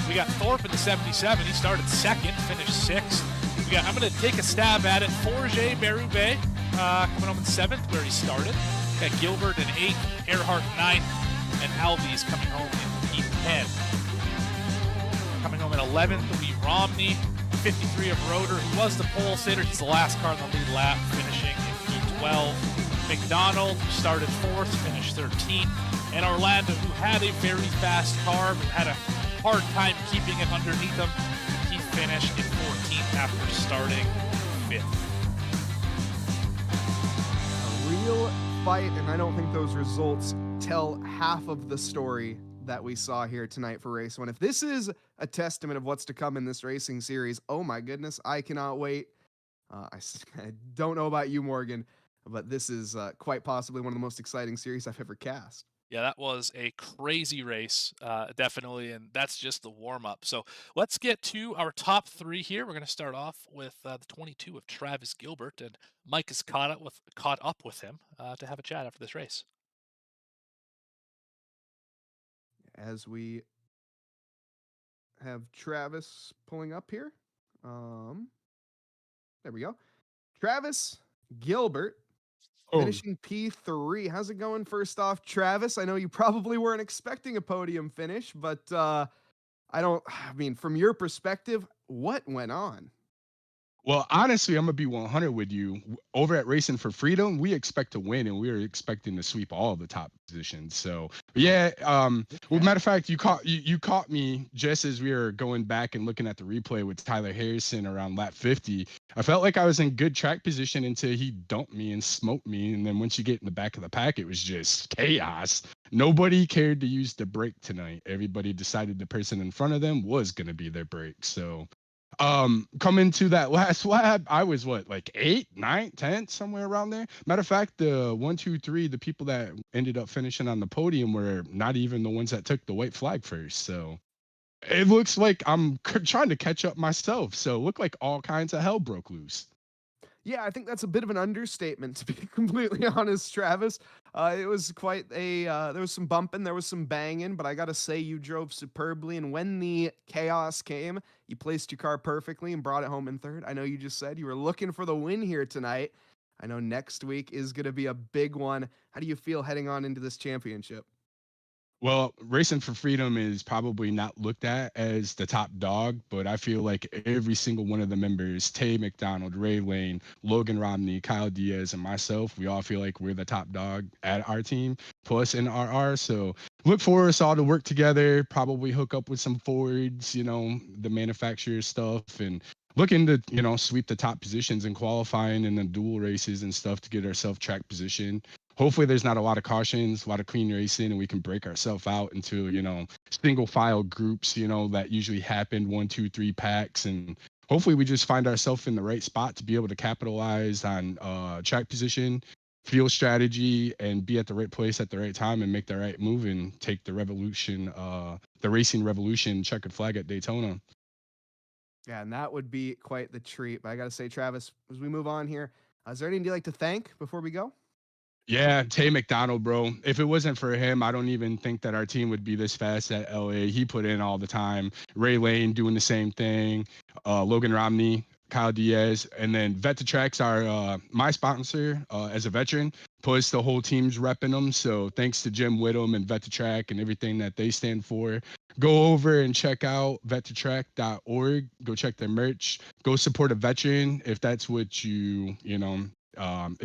we got Thorpe in the 77. He started 2nd, finished 6th. I'm going to take a stab at it. Forget Berube coming home in 7th, where he started. Got Gilbert in 8th, Earhart 9th, and Alves coming home in P10. Coming home in 11th will be Romney, 53 of Roeder, who was the pole sitter. He's the last car in the lead lap, finishing in P12. McDonald, who started 4th, finished 13th. And Orlando, who had a very fast car, but had a hard time keeping it underneath him. He finished in 14th after starting 5th. A real fight, and I don't think those results tell half of the story that we saw here tonight for race 1. If this is a testament of what's to come in this racing series, oh my goodness, I cannot wait. I don't know about you, Morgan, but this is quite possibly one of the most exciting series I've ever cast. Yeah, that was a crazy race, definitely, and that's just the warm-up. So let's get to our top 3 here. We're going to start off with the 22 of Travis Gilbert, and Mike is caught up with him to have a chat after this race. As we have Travis pulling up here. There we go. Travis Gilbert finishing P3. How's it going first off, Travis? I know you probably weren't expecting a podium finish, but I mean, from your perspective, what went on? Well, honestly, I'm gonna be 100 with you. Over at Racing for Freedom, we expect to win, and we are expecting to sweep all of the top positions. So, yeah. Well, matter of fact, you caught me just as we were going back and looking at the replay with Tyler Harrison around lap 50. I felt like I was in good track position until he dumped me and smoked me, and then once you get in the back of the pack, it was just chaos. Nobody cared to use the brake tonight. Everybody decided the person in front of them was gonna be their brake. So. Coming to that last lap, I was like 8, 9, 10, somewhere around there. Matter of fact, the 1, 2, 3, the people that ended up finishing on the podium were not even the ones that took the white flag first. So it looks like I'm trying to catch up myself. So it looked like all kinds of hell broke loose. Yeah, I think that's a bit of an understatement, to be completely honest, Travis. It was quite a, there was some bumping, there was some banging, but I got to say you drove superbly. And when the chaos came, you placed your car perfectly and brought it home in 3rd. I know you just said you were looking for the win here tonight. I know next week is going to be a big one. How do you feel heading on into this championship? Well, Racing for Freedom is probably not looked at as the top dog, but I feel like every single one of the members, Tay McDonald, Ray Lane, Logan Romney, Kyle Diaz, and myself, we all feel like we're the top dog at our team, plus in RR. So look for us all to work together, probably hook up with some Fords, the manufacturer stuff, and looking to, sweep the top positions in qualifying and the dual races and stuff to get ourselves track position. Hopefully there's not a lot of cautions, a lot of clean racing, and we can break ourselves out into, single file groups, that usually happen 1, 2, 3 packs. And hopefully we just find ourselves in the right spot to be able to capitalize on track position, field strategy, and be at the right place at the right time and make the right move and take the revolution, the racing revolution checkered flag at Daytona. Yeah, and that would be quite the treat. But I got to say, Travis, as we move on here, is there anything you'd like to thank before we go? Yeah, Tay McDonald, bro. If it wasn't for him, I don't even think that our team would be this fast at LA. He put in all the time. Ray Lane doing the same thing. Logan Romney, Kyle Diaz, and then Vet to Tracks are my sponsor as a veteran. Plus, the whole team's repping them. So thanks to Jim Whittam and Vet to Track and everything that they stand for. Go over and check out vettotrack.org. Go check their merch. Go support a veteran if that's what if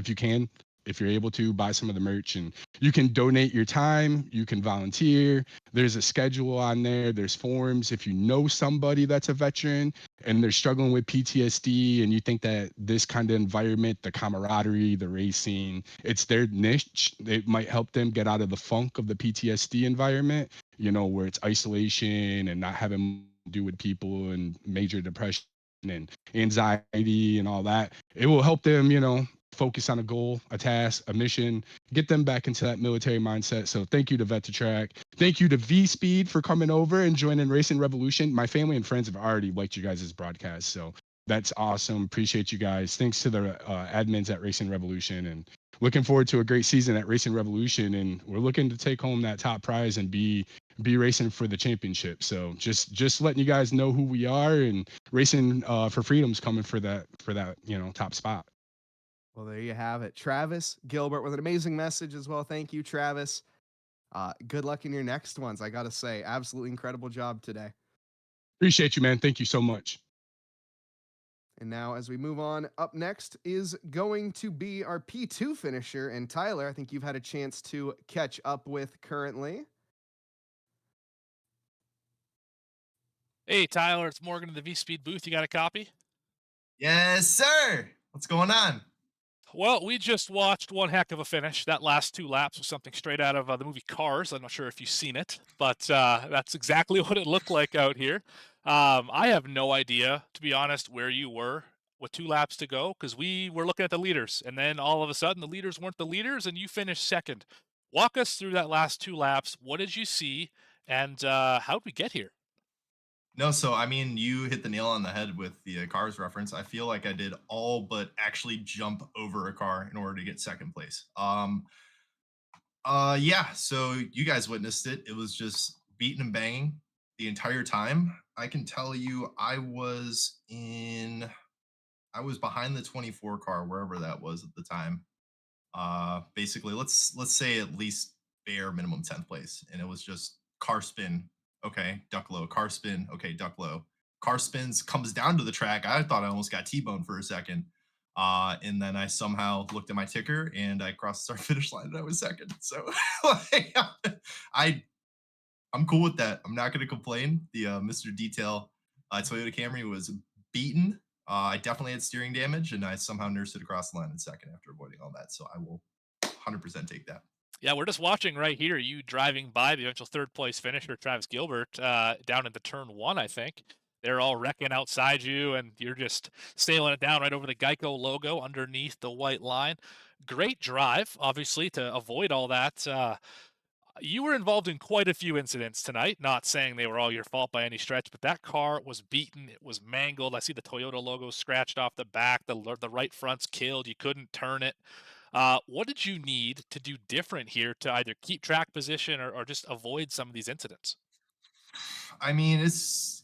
you can, if you're able to buy some of the merch, and you can donate your time, you can volunteer. There's a schedule on there, there's forms. If you know somebody that's a veteran and they're struggling with PTSD and you think that this kind of environment, the camaraderie, the racing, it's their niche, it might help them get out of the funk of the PTSD environment, where it's isolation and not having to do with people and major depression and anxiety and all that. It will help them, focus on a goal, a task, a mission, get them back into that military mindset. So thank you to Vet to Track. Thank you to V Speed for coming over and joining Racing Revolution. My family and friends have already liked you guys' broadcast. So that's awesome. Appreciate you guys. Thanks to the admins at Racing Revolution, and looking forward to a great season at Racing Revolution. And we're looking to take home that top prize and be racing for the championship. So just letting you guys know who we are, and Racing for Freedom's coming for that top spot. Well, there you have it. Travis Gilbert with an amazing message as well. Thank you, Travis. Good luck in your next ones. I got to say, absolutely incredible job today. Appreciate you, man. Thank you so much. And now as we move on, up next is going to be our P2 finisher. And Tyler, I think you've had a chance to catch up with currently. Hey, Tyler, it's Morgan in the V-Speed booth. You got a copy? Yes, sir. What's going on? Well, we just watched one heck of a finish. That last 2 laps was something straight out of the movie Cars. I'm not sure if you've seen it, but that's exactly what it looked like out here. I have no idea, to be honest, where you were with 2 laps to go, because we were looking at the leaders, and then all of a sudden the leaders weren't the leaders, and you finished second. Walk us through that last 2 laps. What did you see, and how did we get here? No, so I mean, you hit the nail on the head with the Cars reference. I feel like I did all but actually jump over a car in order to get second place. Yeah, so you guys witnessed it. It was just beating and banging the entire time. I can tell you I was behind the 24 car, wherever that was at the time. Basically, let's say at least bare minimum 10th place. And it was just car spin, okay, duck low, car spin, okay, duck low. Car spins, comes down to the track. I thought I almost got T-boned for a second. And then I somehow looked at my ticker and I crossed the start finish line and I was second. So like, I'm cool with that. I'm not going to complain. The Mr. Detail Toyota Camry was beaten. I definitely had steering damage, and I somehow nursed it across the line in second after avoiding all that. So I will 100% take that. Yeah, we're just watching right here, you driving by the eventual 3rd place finisher, Travis Gilbert, down into turn 1, I think. They're all wrecking outside you, and you're just sailing it down right over the Geico logo underneath the white line. Great drive, obviously, to avoid all that. You were involved in quite a few incidents tonight, not saying they were all your fault by any stretch, but that car was beaten. It was mangled. I see the Toyota logo scratched off the back. The right front's killed. You couldn't turn it. What did you need to do different here to either keep track position or just avoid some of these incidents? I mean, it's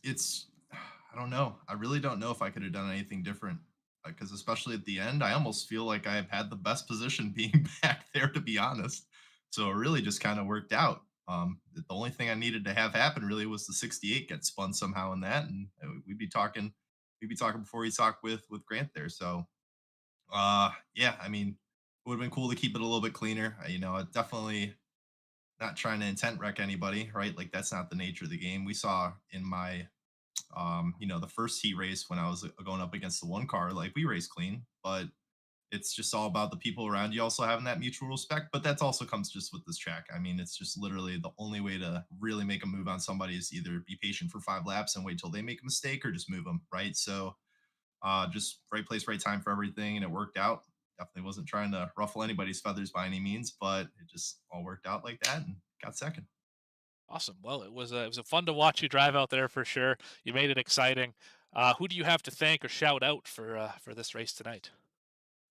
I don't know. I really don't know if I could have done anything different, because especially at the end, I almost feel like I've had the best position being back there, to be honest. So it really just kind of worked out. The only thing I needed to have happen really was the 68 get spun somehow in that, and we'd be talking before we talk with Grant there. So yeah, I mean, it would have been cool to keep it a little bit cleaner. Definitely not trying to intent wreck anybody, right? Like that's not the nature of the game. We saw in my the first heat race when I was going up against the one car, like we raced clean, but it's just all about the people around you also having that mutual respect. But that also comes just with this track. I mean, it's just literally the only way to really make a move on somebody is either be patient for 5 laps and wait till they make a mistake, or just move them, right? So just right place, right time for everything, and it worked out. Definitely wasn't trying to ruffle anybody's feathers by any means, but it just all worked out like that and got second. Awesome. Well, it was a fun to watch you drive out there for sure. You made it exciting. Who do you have to thank or shout out for this race tonight?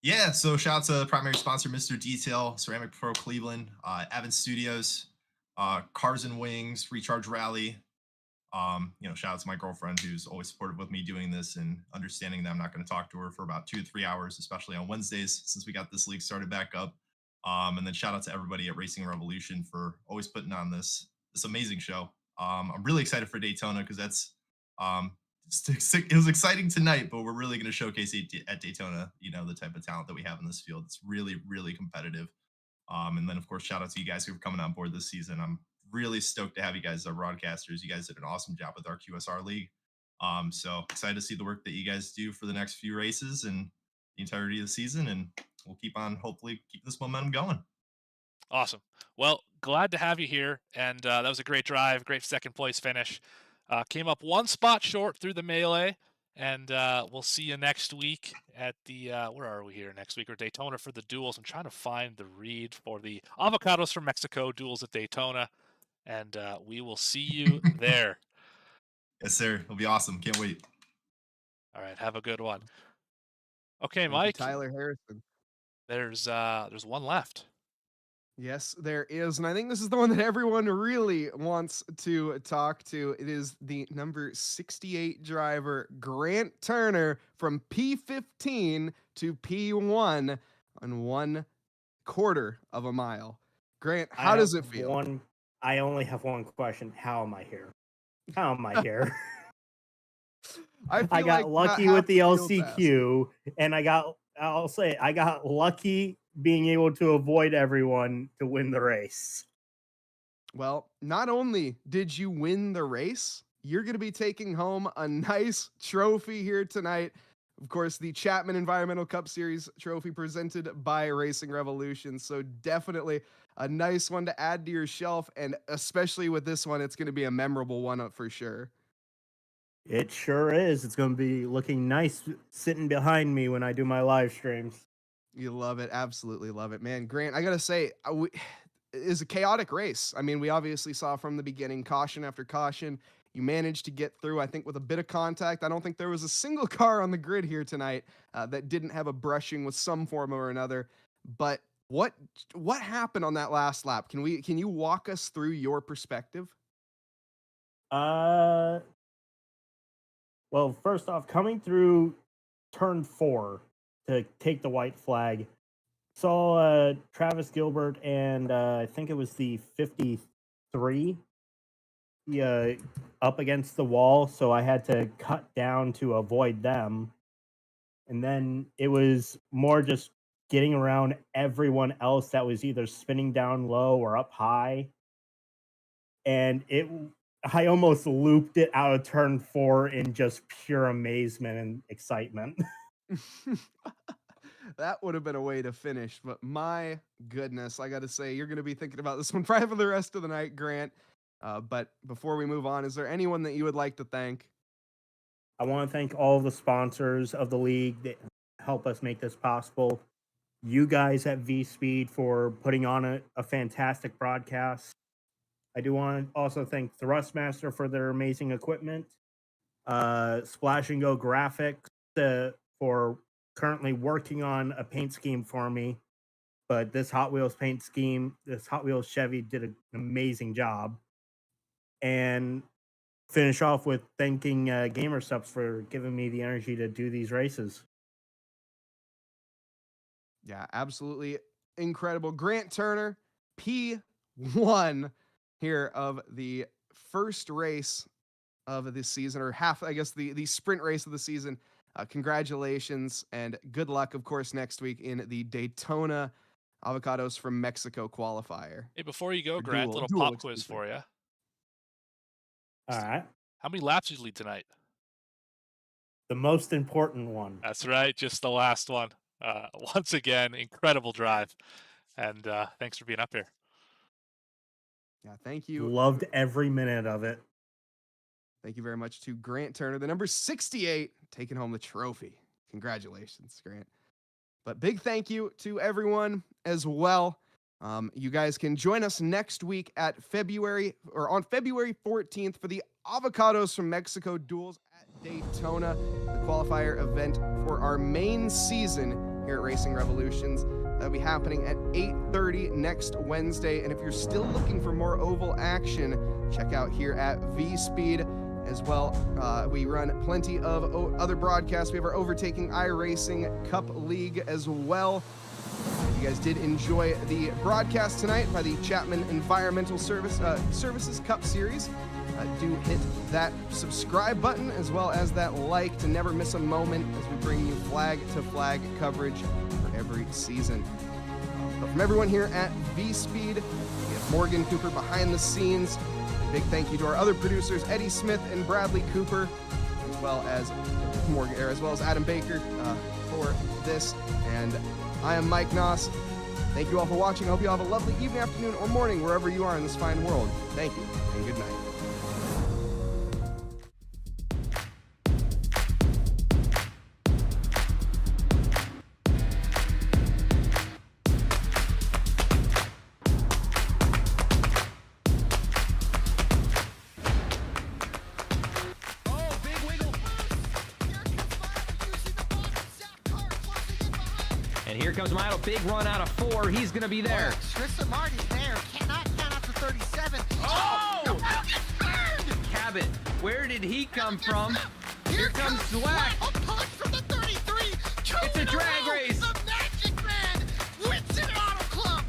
Yeah, so shout out to primary sponsor, Mr. Detail, Ceramic Pro Cleveland, Evans Studios, Cars and Wings, Recharge Rally. Shout out to my girlfriend who's always supportive with me doing this and understanding that I'm not going to talk to her for about 2 to 3 hours, especially on Wednesdays since we got this league started back up. And then shout out to everybody at Racing Revolution for always putting on this amazing show. I'm really excited for Daytona because that's it was exciting tonight, but we're really going to showcase at Daytona, the type of talent that we have in this field. It's really, really competitive. And then, of course, shout out to you guys who are coming on board this season. I'm really stoked to have you guys as broadcasters. You guys did an awesome job with our QSR league. So excited to see the work that you guys do for the next few races and the entirety of the season. And we'll hopefully keep this momentum going. Awesome. Well, glad to have you here. And that was a great drive, great second place finish. Came up one spot short through the melee. And we'll see you next week at the, where are we here next week? Or Daytona for the duels. I'm trying to find the read for the Avocados from Mexico duels at Daytona. And we will see you there. Yes, sir. It'll be awesome. Can't wait. All right. Have a good one. Okay, Thank you, Mike. Tyler Harrison. There's one left. Yes, there is. And I think this is the one that everyone really wants to talk to. It is the number 68 driver, Grant Turner, from P15 to P1 on 1/4 of a mile. Grant, how does it feel? I only have one question. How am I here? How am I here? I got lucky with the LCQ, and I got lucky being able to avoid everyone to win the race. Well, not only did you win the race, you're going to be taking home a nice trophy here tonight. Of course, the Chapman Environmental Cup Series trophy presented by Racing Revolution. So definitely a nice one to add to your shelf. And especially with this one, it's going to be a memorable one for sure. It sure is. It's going to be looking nice sitting behind me when I do my live streams. You love it. Absolutely love it, man. Grant, I got to say, it is a chaotic race. I mean, we obviously saw from the beginning, caution after caution. You managed to get through, I think, with a bit of contact. I don't think there was a single car on the grid here tonight that didn't have a brushing with some form or another. But what happened on that last lap? Can you walk us through your perspective? Well, first off, coming through turn 4 to take the white flag, saw Travis Gilbert and I think it was the 53 up against the wall, so I had to cut down to avoid them. And then it was more just getting around everyone else that was either spinning down low or up high. And I almost looped it out of turn 4 in just pure amazement and excitement. That would have been a way to finish, but my goodness, I got to say, you're going to be thinking about this one probably for the rest of the night, Grant. But before we move on, is there anyone that you would like to thank? I want to thank all of the sponsors of the league that help us make this possible. You guys at V-Speed for putting on a fantastic broadcast. I do want to also thank Thrustmaster for their amazing equipment. Splash and Go Graphics for currently working on a paint scheme for me. But this Hot Wheels paint scheme, this Hot Wheels Chevy did an amazing job. And finish off with thanking GamerSubs for giving me the energy to do these races. Yeah, absolutely incredible. Grant Turner, P1 here of the first race of this season, or half, I guess, the sprint race of the season. Congratulations and good luck, of course, next week in the Daytona Avocados from Mexico qualifier. Hey, before you go, Grant, little pop quiz for you. All right. How many laps did you lead tonight? The most important one. That's right, just the last one. Once again, incredible drive. And thanks for being up here. Yeah, thank you. Loved every minute of it. Thank you very much to Grant Turner, the number 68, taking home the trophy. Congratulations, Grant. But big thank you to everyone as well. You guys can join us next week on February 14th for the Avocados from Mexico duels at Daytona, the qualifier event for our main season here at Racing Revolutions. That'll be happening at 8:30 next Wednesday. And if you're still looking for more oval action, check out here at V-Speed as well. We run plenty of other broadcasts. We have our Overtaking iRacing Cup League as well. If you guys did enjoy the broadcast tonight by the Chapman Environmental Services Cup Series, do hit that subscribe button as well as that like to never miss a moment as we bring you flag-to-flag coverage for every season. But from everyone here at V-Speed, we have Morgan Cooper behind the scenes. A big thank you to our other producers, Eddie Smith and Bradley Cooper, as well as Adam Baker for this. And I am Mike Noss. Thank you all for watching. I hope you all have a lovely evening, afternoon, or morning wherever you are in this fine world. Thank you, and good night. And here comes Milo. Big run out of 4. He's going to be there. Tristan Marty's there. Cannot count out to 37. Oh! The road gets burned! Cabot, where did he come from? Here comes Slack. Slack. A push from the 33. It's a drag race. The Magic Man wins it Auto Club.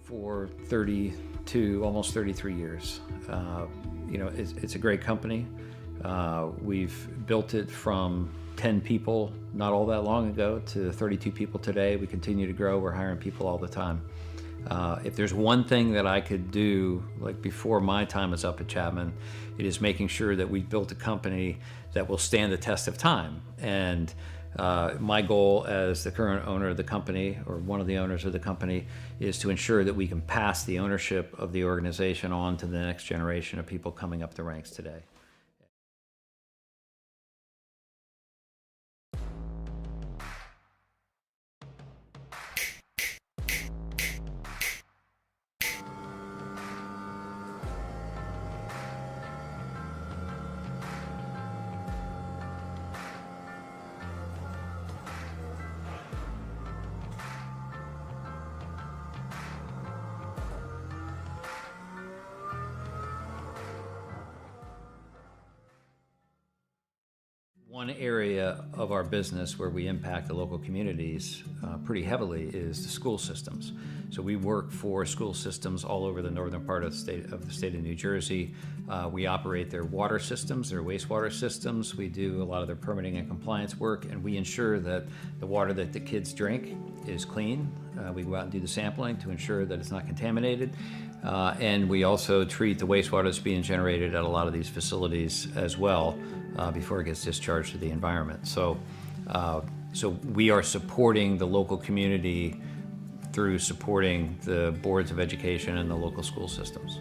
For 32, almost 33 years. You know, it's a great company. We've built it from 10 people not all that long ago to 32 people today. We continue to grow. We're hiring people all the time. If there's one thing that I could do, like before my time is up at Chapman, it is making sure that we built a company that will stand the test of time. And my goal as the current owner of the company, or one of the owners of the company, is to ensure that we can pass the ownership of the organization on to the next generation of people coming up the ranks today. One area of our business where we impact the local communities pretty heavily is the school systems. So we work for school systems all over the northern part of the state of New Jersey. We operate their water systems, their wastewater systems. We do a lot of their permitting and compliance work, and we ensure that the water that the kids drink is clean. We go out and do the sampling to ensure that it's not contaminated. And we also treat the wastewater that's being generated at a lot of these facilities as well before it gets discharged to the environment. So we are supporting the local community through supporting the boards of education and the local school systems.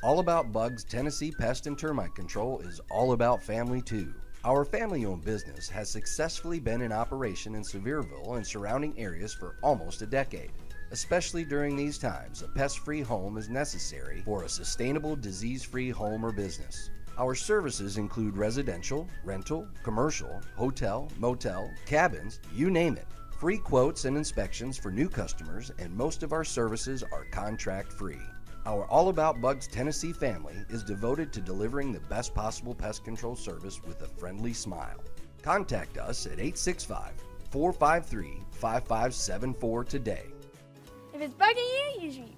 All About Bugs Tennessee Pest and Termite Control is all about family too. Our family-owned business has successfully been in operation in Sevierville and surrounding areas for almost a decade. Especially during these times, a pest-free home is necessary for a sustainable, disease-free home or business. Our services include residential, rental, commercial, hotel, motel, cabins, you name it. Free quotes and inspections for new customers, and most of our services are contract-free. Our All About Bugs Tennessee family is devoted to delivering the best possible pest control service with a friendly smile. Contact us at 865-453-5574 today. If it's bugging you, you should be